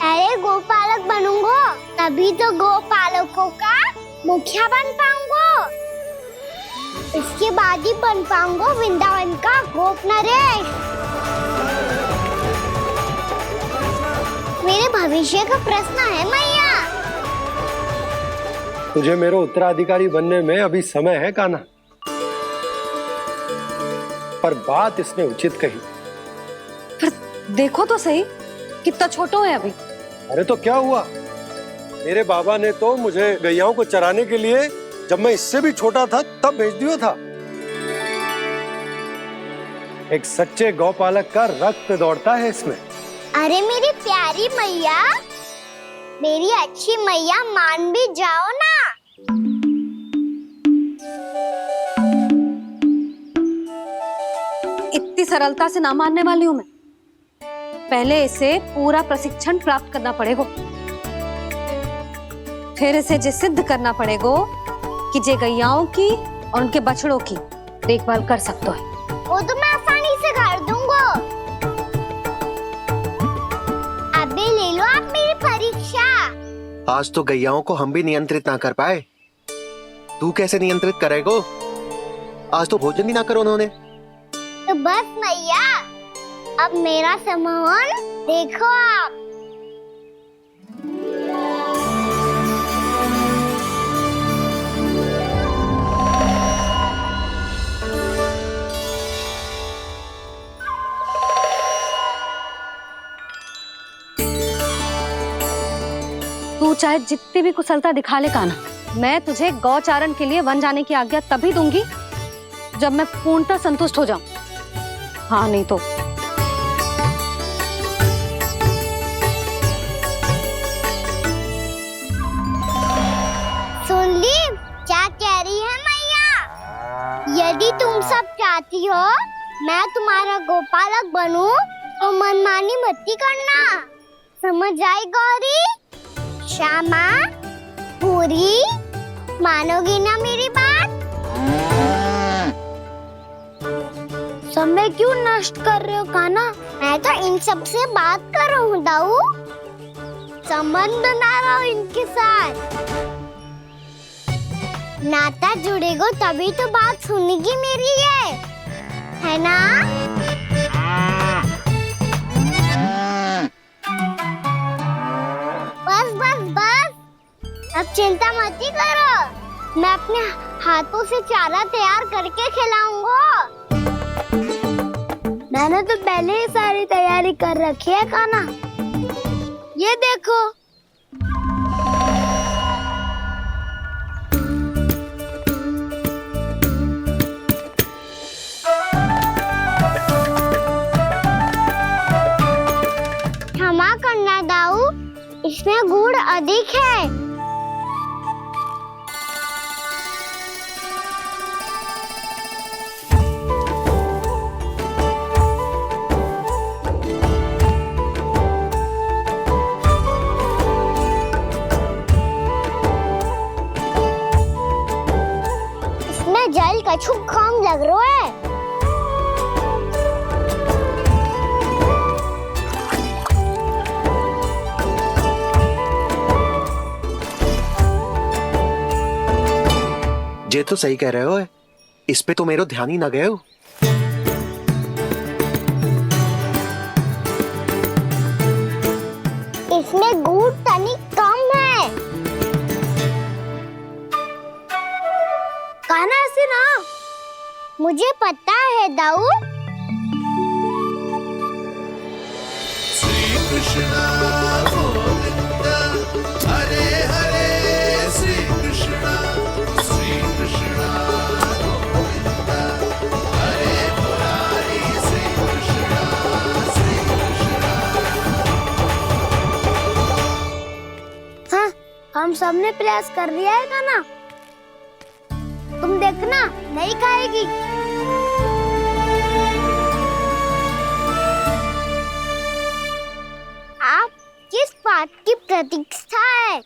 अरे गोपालक बनूंगा तभी तो गोपालकों का मुखिया बन पाऊंगा, इसके बाद ही बन पाऊंगा वृंदावन का गोप नरेश। मेरे भविष्य का प्रश्न है मैया। तुझे मेरा उत्तराधिकारी बनने में अभी समय है कान्हा, पर बात इसने उचित कही। पर देखो तो सही कितना छोटो है अभी। अरे तो क्या हुआ, मेरे बाबा ने तो मुझे गैयाओं को चराने के लिए जब मैं इससे भी छोटा था तब भेज दिया था। एक सच्चे गौपालक का रक्त दौड़ता है इसमें। अरे मेरी प्यारी मैया, मेरी अच्छी मैया, मान भी जाओ ना। इतनी सरलता से ना मानने वाली हूं मैं। पहले इसे पूरा प्रशिक्षण प्राप्त करना पड़ेगा, फिर इसे जे सिद्ध करना पड़ेगा कि जे गैयाओं की और उनके बछड़ों की देखभाल कर सकते है। वो तो मैं आसानी से कर दूंगा। अबे ले लो आप मेरी परीक्षा। आज तो गैयाओं को हम भी नियंत्रित ना कर पाए, तू कैसे नियंत्रित करेगो? आज तो भोजन भी ना करो उन्होंने। तो बस मैया, अब मेरा सम्मान देखो आप। तू चाहे जितनी भी कुशलता दिखा ले कान्हा, मैं तुझे गौचारण के लिए वन जाने की आज्ञा तभी दूंगी जब मैं पूर्णतः संतुष्ट हो जाऊं। हाँ नहीं तो सुन ली क्या कह रही है मैया? यदि तुम सब चाहती हो मैं तुम्हारा गोपालक बनूं तो मनमानी मत करना, समझ आई गौरी? श्यामा, पूरी, मानोगी ना मेरी बात? समय क्यों नष्ट कर रहे हो कान्हा? मैं तो इन सब से बात कर रहा हूँ दाऊ, संबंध बना रहा हूँ इनके साथ। नाता जुड़ेगा तभी तो बात सुनेगी मेरी है ना? बस बस बस, अब चिंता मत ही करो, मैं अपने हाथों से चारा तैयार करके खिलाऊंगा। मैंने तो पहले ही सारी तैयारी कर रखी है कान्हा, ये देखो। क्षमा करना दाऊ, इसमें गुड़ अधिक है। जल कछु कम लग रहा है। जे तो सही कह रहे हो, इस पे तो मेरो ध्यान ही ना गए हो। इसमें गुड़ तनी कम है। कहना ऐसे ना। मुझे पता है दाऊ। श्री कृष्ण गोविंद हरे हरे श्री कृष्ण गोविंद हरे मुरारी श्री कृष्ण हाँ, हम सबने प्रयास कर लिया है का ना? तुम देखना नहीं खाएगी। आप किस बात की प्रतीक्षा है?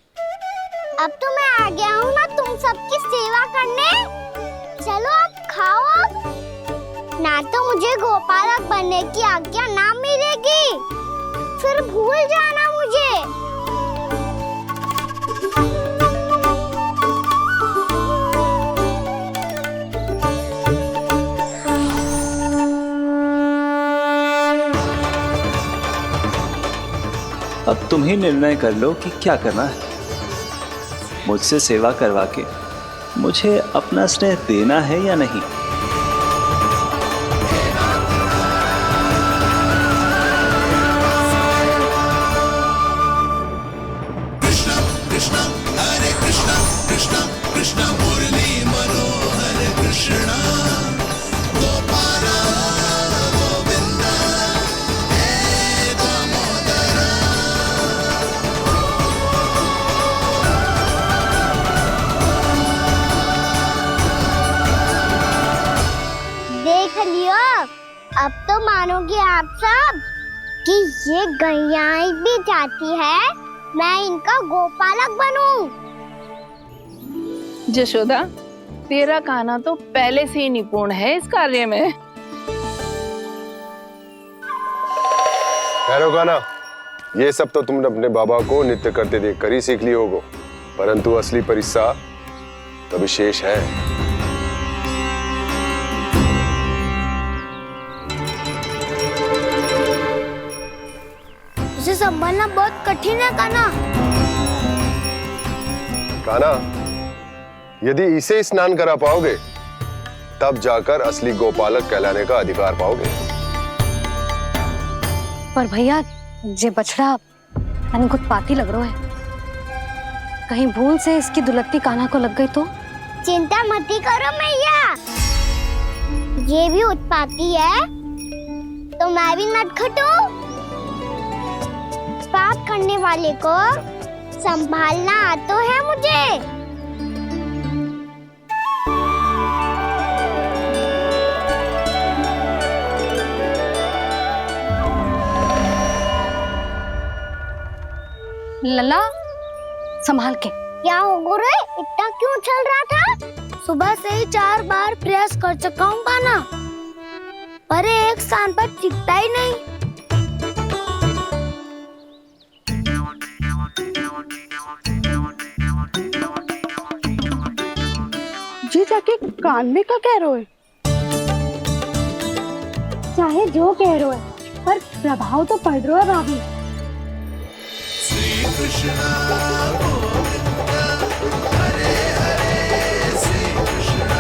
अब तो मैं आ गया हूँ ना तुम सबकी सेवा करने। चलो अब खाओ अब। ना तो मुझे गोपालक बनने की आज्ञा ना मिलेगी, फिर भूल जाना मुझे। अब तुम ही निर्णय कर लो कि क्या करना है। मुझसे सेवा करवा के मुझे अपना स्नेह देना है या नहीं। कृष्ण कृष्ण हरे कृष्ण कृष्ण कृष्ण मुरली मनोहर कृष्ण गोपाल गोविंद हे दामोदर। देख लियो, अब तो मानोगे आप सब कि ये गैयाएं भी चाहती है मैं इनका गोपालक बनूं। जशोदा, तेरा कान्हा तो पहले से ही निपुण है इस कार्य में। ठहरो कान्हा, ये सब तो तुमने अपने बाबा को नृत्य करते देखकर ही सीख ली होगो, परंतु असली परिस्सा तो विशेष है। उसे संभालना बहुत कठिन है कान्हा। कान्हा, यदि इसे स्नान करा पाओगे तब जाकर असली गोपालक कहलाने का अधिकार पाओगे। पर भैया, जे बछड़ा मैंने उत्पाती लग रहा है। कहीं भूल से इसकी दुलत्ती कान्हा को लग गई तो? चिंता मत करो मैया, ये भी उत्पाती है तो मैं भी नटखट हूँ। पाप करने वाले को संभालना आता है मुझे। लला, संभाल के। क्या हो गुरु, इतना क्यों चल रहा था? सुबह से ही 4 बार प्रयास कर चुका हूँ कान्हा, पर एक स्थान पर टिकता ही नहीं। जी जाके कान में का कह रहे हो? चाहे जो कह रहे हो, पर प्रभाव तो पड़ रहा है भाभी। श्री कृष्ण गोविंद हरे हरे श्री कृष्ण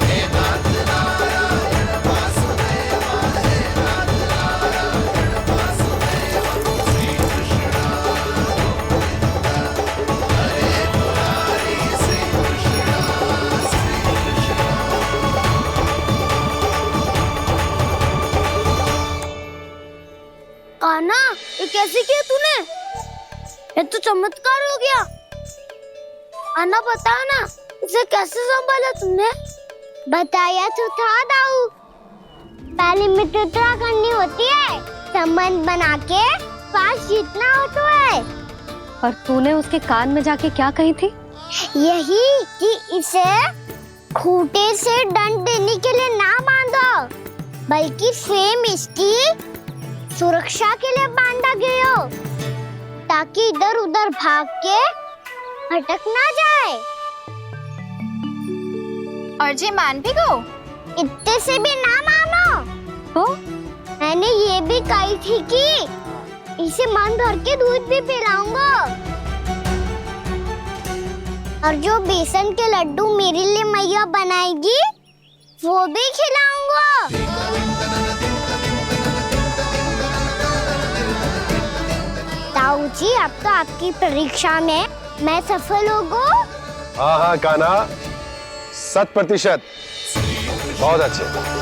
हे नाथ नारायण वासुदेव हे नाथ नारायण वासुदेव। श्री कृष्ण गोविंद हरे मुरारी श्री कृष्ण कान्हा, ये कैसे किया तूने? ये तो चमत्कार हो गया। अन्ना बताओ ना, इसे कैसे संभाला तुमने? बताया तो था दाऊ। पहले मित्रता करनी होती है, संबंध बना के पास जीतना होता है। और तूने उसके कान में जाके क्या कही थी? यही कि इसे खूंटे से दंड देने के लिए ना बांधो, बल्कि स्वयं इसकी सुरक्षा के लिए बांधा गया हो, ताकि इधर उधर भाग के भटक ना जाए। और जी मान भी गो? इतने से भी ना मानो तो मैंने ये भी कही थी कि इसे मन भर के दूध भी पिलाऊंगा, और जो बेसन के लड्डू मेरे लिए मैया बनाएगी वो भी खिलाऊंगा। ताऊ जी, अब तो आपकी परीक्षा में मैं सफल होगा। हाँ हाँ कान्हा, 100%। बहुत अच्छे।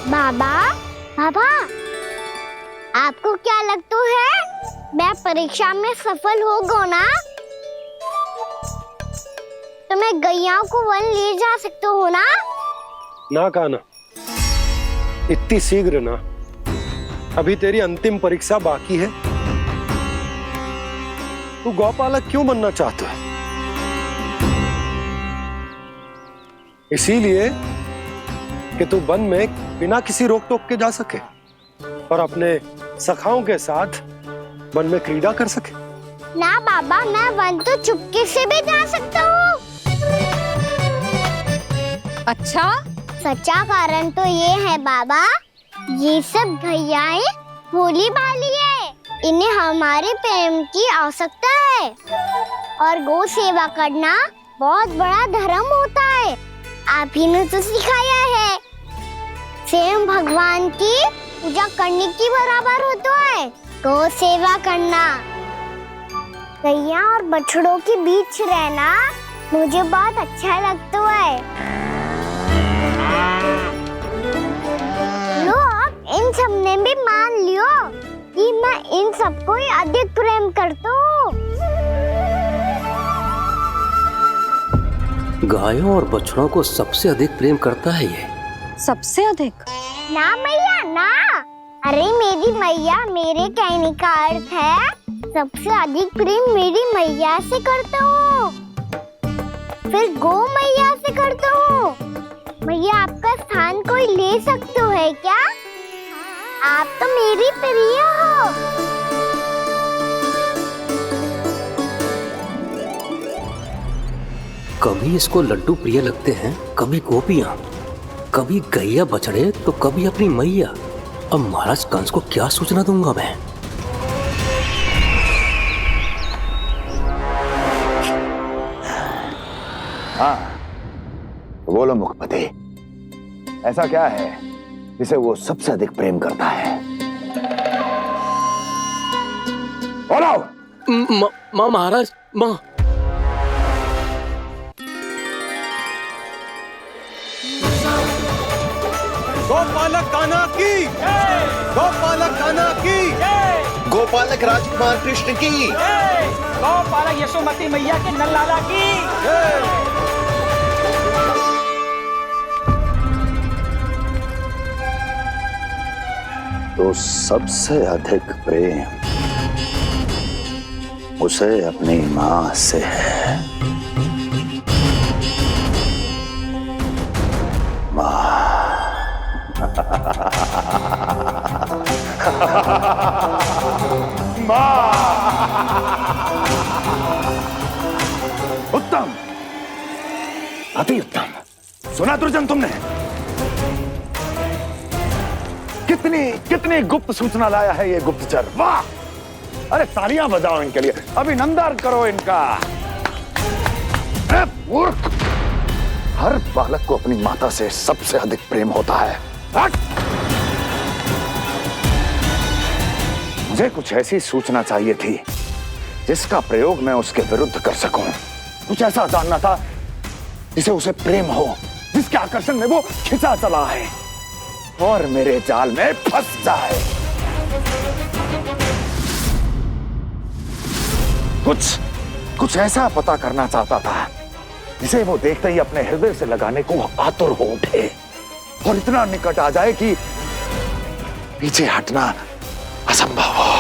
बाबा, बाबा, आपको क्या लगता है मैं परीक्षा में सफल होगा ना? तो मैं गैया को वन ले जा सकता हूँ ना? ना कान्हा, इतनी शीघ्र ना। अभी तेरी अंतिम परीक्षा बाकी है। तू गौपालक क्यों बनना चाहता है? इसीलिए कि तू वन में बिना किसी रोक टोक के जा सके और अपने सखाओं के साथ वन में क्रीड़ा कर सके। ना बाबा, मैं वन तो चुपके से भी जा सकता हूँ। अच्छा? सच्चा कारण तो ये है बाबा, ये सब गैयाएं भोली भाली है, इन्हें हमारे प्रेम की आवश्यकता है, और गौ सेवा करना बहुत बड़ा धर्म होता है। आप ही ने तो सिखाया है, स्वयं भगवान की पूजा करने की बराबर होता है गौ सेवा करना। गैया और बछड़ों के बीच रहना मुझे बहुत अच्छा लगता है। लो, इन सब ने भी मान लियो कि मैं इन सबको ही अधिक प्रेम करता हूँ। गायों और बछड़ों को सबसे अधिक प्रेम करता है ये। सबसे अधिक? ना मैया ना, अरे मेरी मैया, मेरे कहने का अर्थ है सबसे अधिक प्रेम मेरी मैया से करता हूँ, फिर गौ मैया से करता हूँ। मैया, आपका स्थान कोई ले सकते है क्या? आप तो मेरी प्रिय हो। कभी इसको लड्डू प्रिय लगते हैं, कभी गोपियां, कभी गैया बछड़े, तो कभी अपनी मैया। अब महाराज कंस को क्या सूचना दूंगा मैं? हाँ, बोलो मुखपति, ऐसा क्या है जिसे वो सबसे अधिक प्रेम करता है? बोलो। माँ महाराज, माँ। गोपालक कान्हा की, गोपालक कान्हा की, गोपालक राजकुमार कृष्ण की, गौपालक यशोमती मैया के नललाला की। तो सबसे अधिक प्रेम उसे अपनी माँ से है। माँ। उत्तम, अति उत्तम। सुना दुर्जन तुमने? कितनी कितनी गुप्त सूचना लाया है ये गुप्तचर। वाह! अरे तालियां बजाओ इनके लिए, अभिनंदन करो इनका। मूर्ख! हर बालक को अपनी माता से सबसे अधिक प्रेम होता है। मुझे कुछ ऐसी सूचना चाहिए थी जिसका प्रयोग मैं उसके विरुद्ध कर सकूं। कुछ ऐसा जानना था जिसे उसे प्रेम हो, जिसके आकर्षण में वो खिंचा चला है और मेरे जाल में फंस जाए। कुछ ऐसा पता करना चाहता था जिसे वो देखते ही अपने हृदय से लगाने को आतुर हो उठे और इतना निकट आ जाए कि पीछे हटना असंभव हो।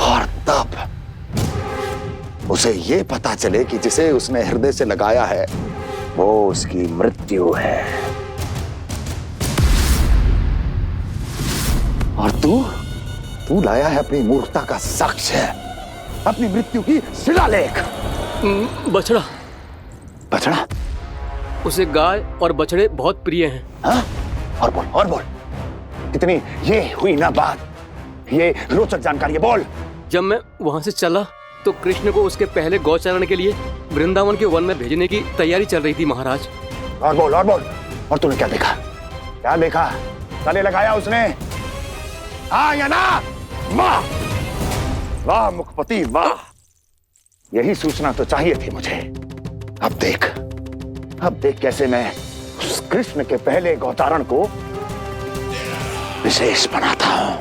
और तब उसे ये पता चले कि जिसे उसने हृदय से लगाया है वो उसकी मृत्यु है। और तू लाया है अपनी मूर्खता का साक्ष्य, अपनी मृत्यु की शिलालेख। बछड़ा। बछड़ा? उसे गाय और बछड़े बहुत प्रिय हैं। हाँ? और बोल कितनी ये हुई ना बात, ये रोचक जानकारी बोल। जब मैं वहां से चला तो कृष्ण को उसके पहले गौचारण के लिए वृंदावन के वन में भेजने की तैयारी चल रही थी महाराज। और बोल और तूने क्या देखा? गले लगाया उसने? हाँ या ना? वाह वाह मुखपति वाह, यही सूचना तो चाहिए थी मुझे। अब देख कैसे मैं उस कृष्ण के पहले गौतारण को विशेष बनाता हूं।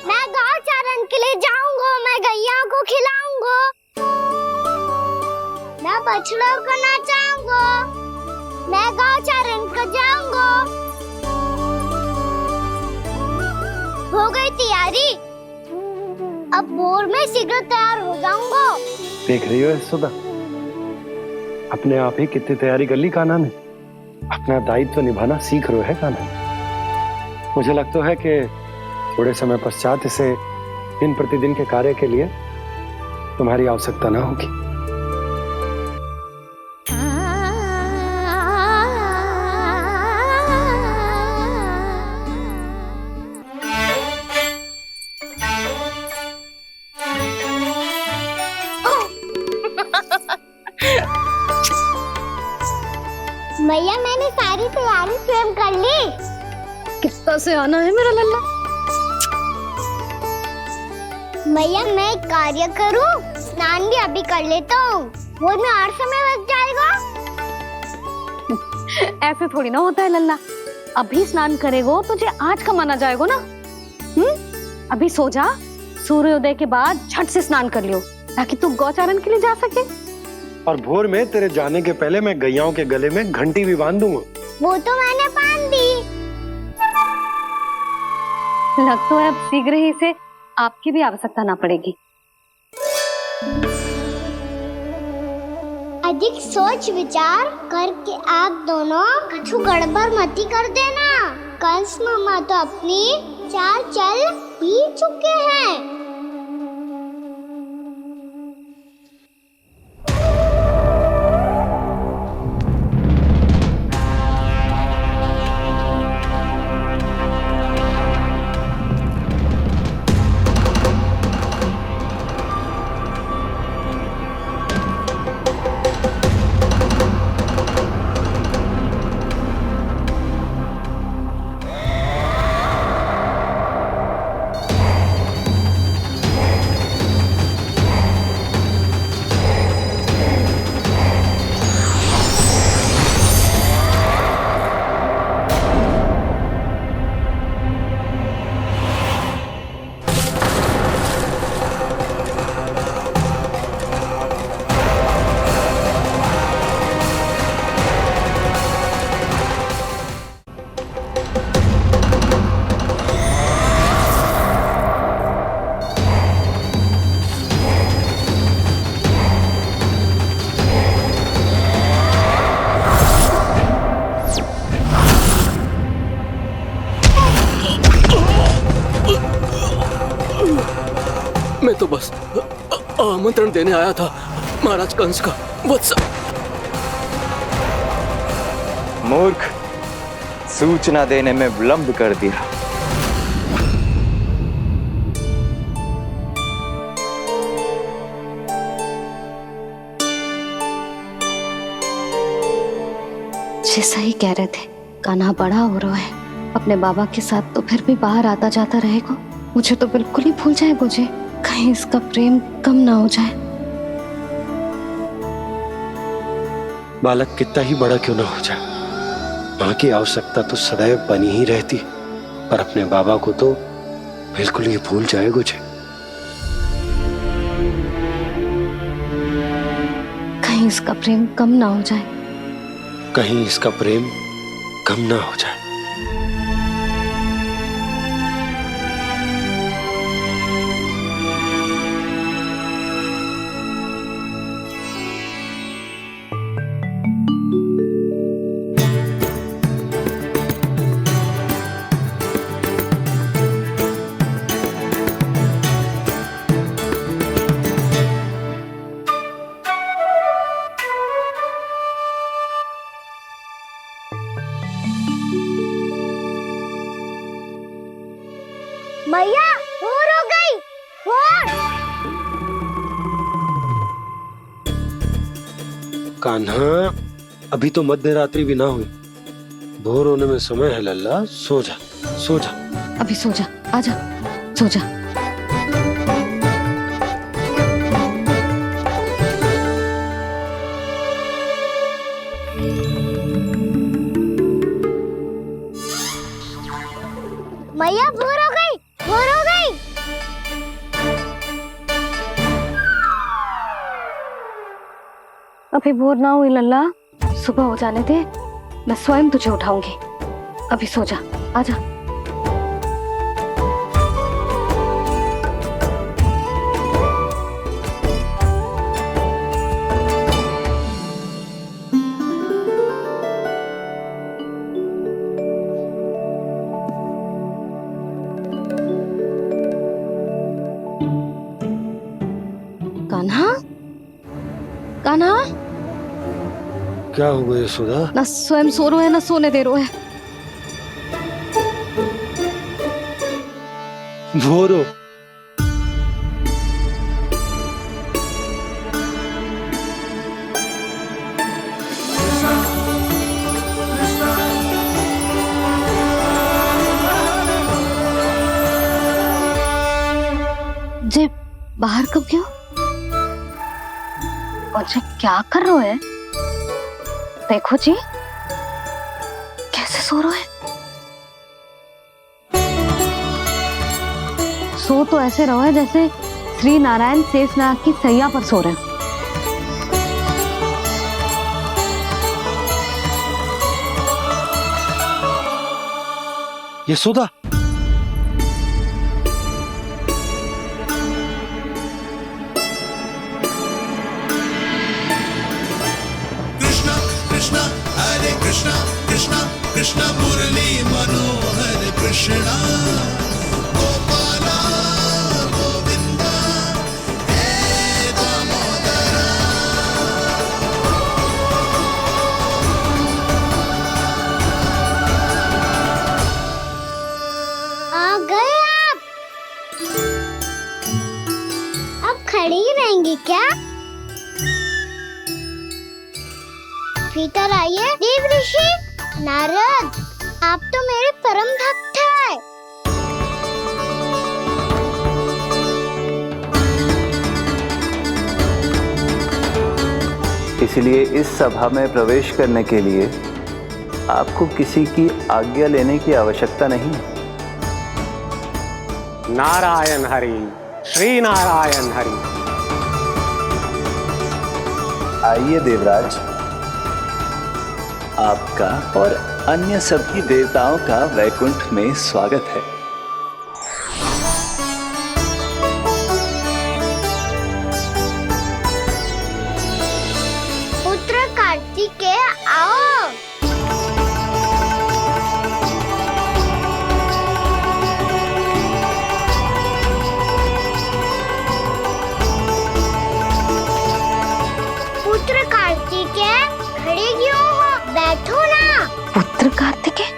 मैं गौचारण के लिए जाऊंगा, मैं गैया को खिलाऊंगा, मैं बछड़ों को नचाऊंगा, मैं गौचारण को जाऊंगा। हो गई तैयारी, अब भोर में शीघ्र तैयार हो जाऊंगा। देख रही हो यशोदा, अपने आप ही कितनी तैयारी कर ली कान्हा ने। अपना दायित्व निभाना सीख रहे है कान्हा। मुझे लगता है कि थोड़े समय पश्चात इसे दिन प्रतिदिन के कार्य के लिए तुम्हारी आवश्यकता ना होगी। भैया मैंने सारी तैयारी स्वयं कर ली। कितना से आना है मेरा लल्ला? भैया मैं एक कार्य करूं, स्नान भी अभी कर लेता हूँ, वो में और समय लग जाएगा। ऐसे थोड़ी ना होता है लल्ला, अभी स्नान करेगो तुझे आज कमाना जाएगो ना। अभी सो जा, सूर्योदय के बाद झट से स्नान कर लियो ताकि तू गौचारण के लिए जा सके। और भोर में तेरे जाने के पहले मैं गैयाओं के गले में घंटी भी बांध दूंगा। वो तो मैंने बांध दी। लग तो है अब शीघ्र ही से आपकी भी आवश्यकता ना पड़ेगी। अधिक सोच विचार करके आप दोनों कछु गड़बड़ मती कर देना। कंस मामा तो अपनी चाल चल ही चुके हैं। मैं तो बस आमंत्रण देने आया था महाराज कंस का। वत्स मूर्ख, सूचना देने में विलंब कर दिया। जैसा ही कह रहे थे, कान्हा बड़ा हो रहा है, अपने बाबा के साथ तो फिर भी बाहर आता जाता रहेगा। मुझे तो बिल्कुल ही भूल जाए मुझे, कहीं इसका प्रेम कम ना हो जाए। बालक कितना ही बड़ा क्यों ना हो जाए, माँ की आवश्यकता तो सदैव बनी ही रहती, पर अपने बाबा को तो बिल्कुल ही भूल जाए मुझे। इसका प्रेम कम ना हो जाए। कहीं इसका प्रेम कम ना हो जाए। मैया भोर हो गई। भोर। कान्हा, अभी तो मध्य रात्रि भी ना हुई। भोर होने में समय है लल्ला, सो जा सो जा। अभी सो जा, आजा सो जा। मैया भोर हो गई। भोर हो गई। अभी भोर ना हुई लल्ला, सुबह हो जाने दे, मैं स्वयं तुझे उठाऊंगी। अभी सो जा, आजा। कान्हा, कान्हा, क्या हो गया सुधा? ना स्वयं सो रो है ना सोने दे रो है। भोरो। जे बाहर कब गयो? और जे क्या कर रहे है? देखो जी, कैसे सो रहे है। सो तो ऐसे रहो है जैसे श्री नारायण शेषनाग की सैया पर सो रहे हैं। यशोदा, कृष्णा कृष्णा हरे कृष्णा कृष्णा कृष्णा मुरली मनोहर कृष्णा गोपाला गोविंदा हे दामोदरा। आ गए आप। अब खड़ी रहेंगी क्या? भीतर आइए। देव ऋषि नारद, आप तो मेरे परम भक्त हैं। इसलिए इस सभा में प्रवेश करने के लिए आपको किसी की आज्ञा लेने की आवश्यकता नहीं। नारायण हरि, श्री नारायण हरि। आइए देवराज, आपका और अन्य सभी देवताओं का वैकुंठ में स्वागत है। पुत्र कार्तिकेय आओ। पुत्र कार्तिकेय खड़े क्यों हो? बैठो ना। पुत्र कार्तिकेय?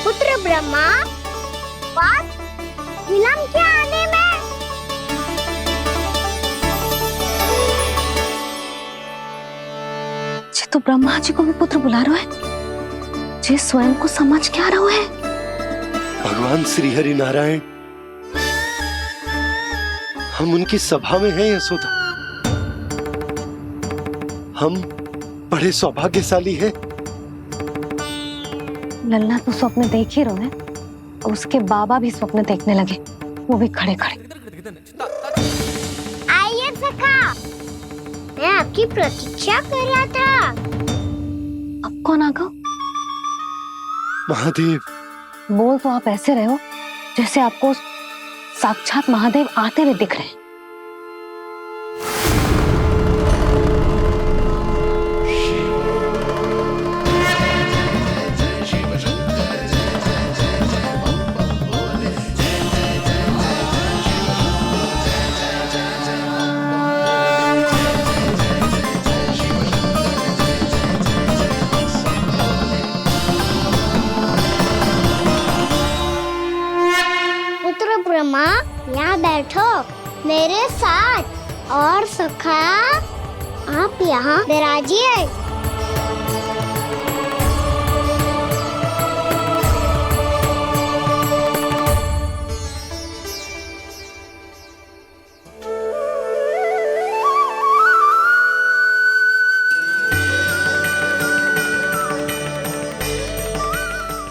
पुत्र ब्रह्मा, बात विलंब क्या आने में? जे तो ब्रह्मा जी को भी पुत्र बुला रहे है, जे स्वयं को समझ क्या रहे है। भगवान श्री हरि नारायण, हम उनकी सभा में हैं यशोदा। हम बड़े सौभाग्यशाली हैं। लल्ला तो स्वप्न देख ही रहे हैं, और उसके बाबा भी स्वप्न देखने लगे, वो भी खड़े खड़े। आइए सखा, मैं आपकी प्रतीक्षा कर रहा था। अब कौन आ गया? महादेव। बोल तो आप ऐसे रहे हो जैसे आपको साक्षात महादेव आते हुए दिख रहे हैं। पुत्र ब्रह्मा, यहाँ बैठो मेरे साथ। और सखा, आप यहाँ विराजिए।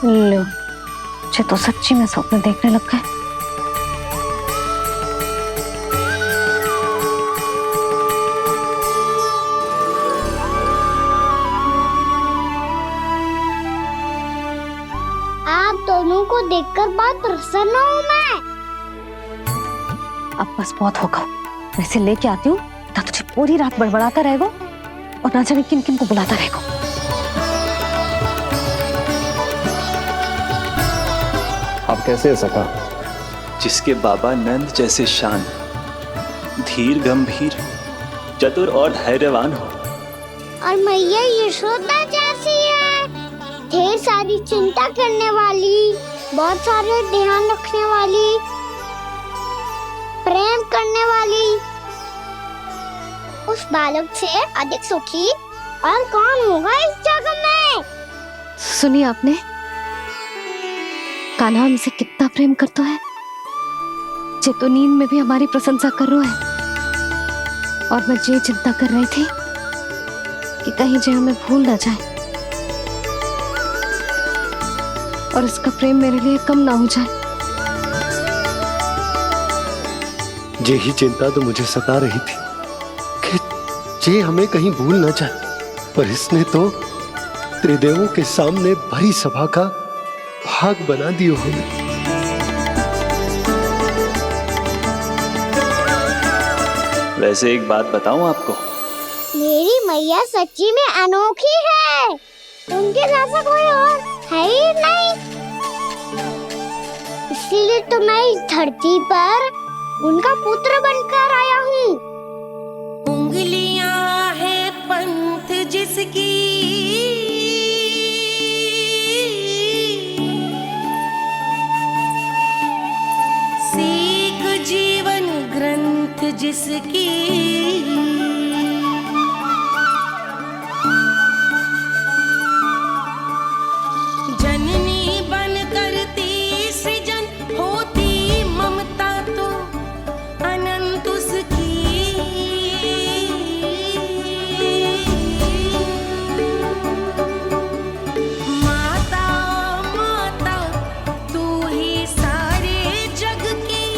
लो, मुझे तो सच्ची में स्वप्न देखने लग गए। आप दोनों को देखकर बहुत प्रसन्न हूँ मैं। अब बस बहुत होगा। वैसे लेके आती हूँ तो तुझे पूरी रात बड़बड़ाता रहेगा और ना जाने किन किन को बुलाता रहेगा। आप कैसे है सखा? जिसके बाबा नंद जैसे शांत, धीर गंभीर, चतुर और धैर्यवान हो। और मैया यशोदा जैसी है, ढेर सारी चिंता करने वाली, बहुत सारे ध्यान रखने वाली, प्रेम करने वाली। उस बालक से अधिक सुखी और कौन होगा इस जग में? सुनिए आपने, कान्हा हमसे कितना प्रेम करता है। जे तो नींद में भी हमारी प्रशंसा कर रहा है। और मैं ये चिंता कर रही थी कि कहीं जे हमें भूल ना जाए और इसका प्रेम मेरे लिए कम ना हो जाए। यही चिंता तो मुझे सता रही थी कि जे हमें कहीं भूल ना जाए, पर इसने तो त्रिदेवों के सामने भरी सभा का भाग बना दियो हमें। वैसे एक बात बताऊं आपको, मेरी मैया सच्ची में अनोखी है। उनके जैसा कोई और है ही नहीं। इसीलिए तो मैं इस धरती पर उनका पुत्र बनकर आया हूँ। उंगलियां है पंथ जिसकी, सीख जीवन ग्रंथ जिसकी, जननी बन करती सृजन होती ममता तो अनंत उसकी। माता माता तू ही सारे जग की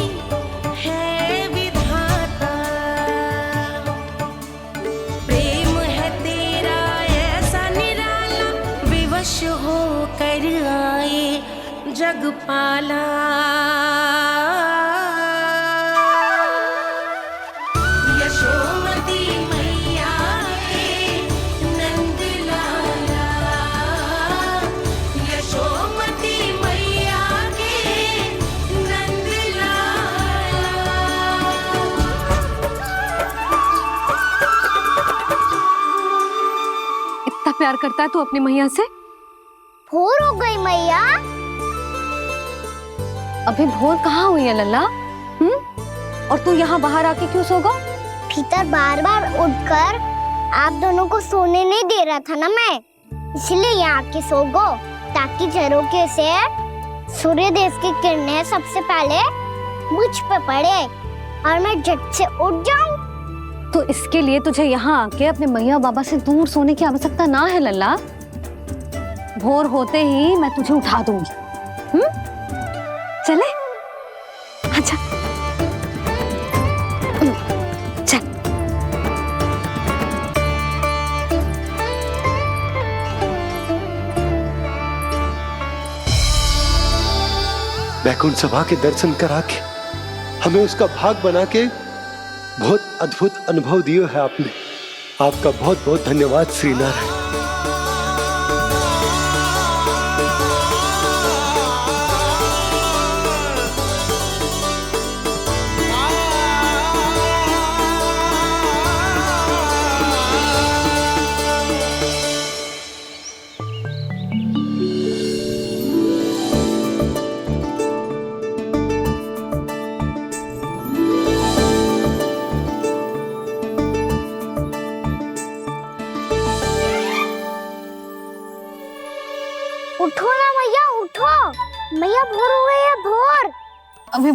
है विधाता। प्रेम है तेरा ऐसा निराला, विवश हो कर आए जग पाला। यशोमती मैया के नंद लाला, यशोमती मैया के नंद लाला। इतना प्यार करता है तू अपनी मैया से? भोर हो गई मैया। अभी भोर कहाँ हुई है लल्ला? और तू यहाँ बाहर आके क्यों सो गया? भीतर बार बार उठकर आप दोनों को सोने नहीं दे रहा था ना मैं, इसलिए यहाँ आके सो गो, ताकि झरोखे से सूर्य देव की किरणें सबसे पहले मुझ पे पड़े और मैं झट से उठ जाऊं। तो इसके लिए तुझे यहाँ आके अपने मैया बाबा से दूर सोने की आवश्यकता ना है लल्ला। भोर होते ही मैं तुझे उठा दूंगी। चले? अच्छा चल। वैकुंठ सभा के दर्शन करा के हमें उसका भाग बना के बहुत अद्भुत अनुभव दिए है आपने। आपका बहुत बहुत धन्यवाद श्री नारायण। उठो ना मैया, उठो। मैया भोर हो गई है, भोर। अभी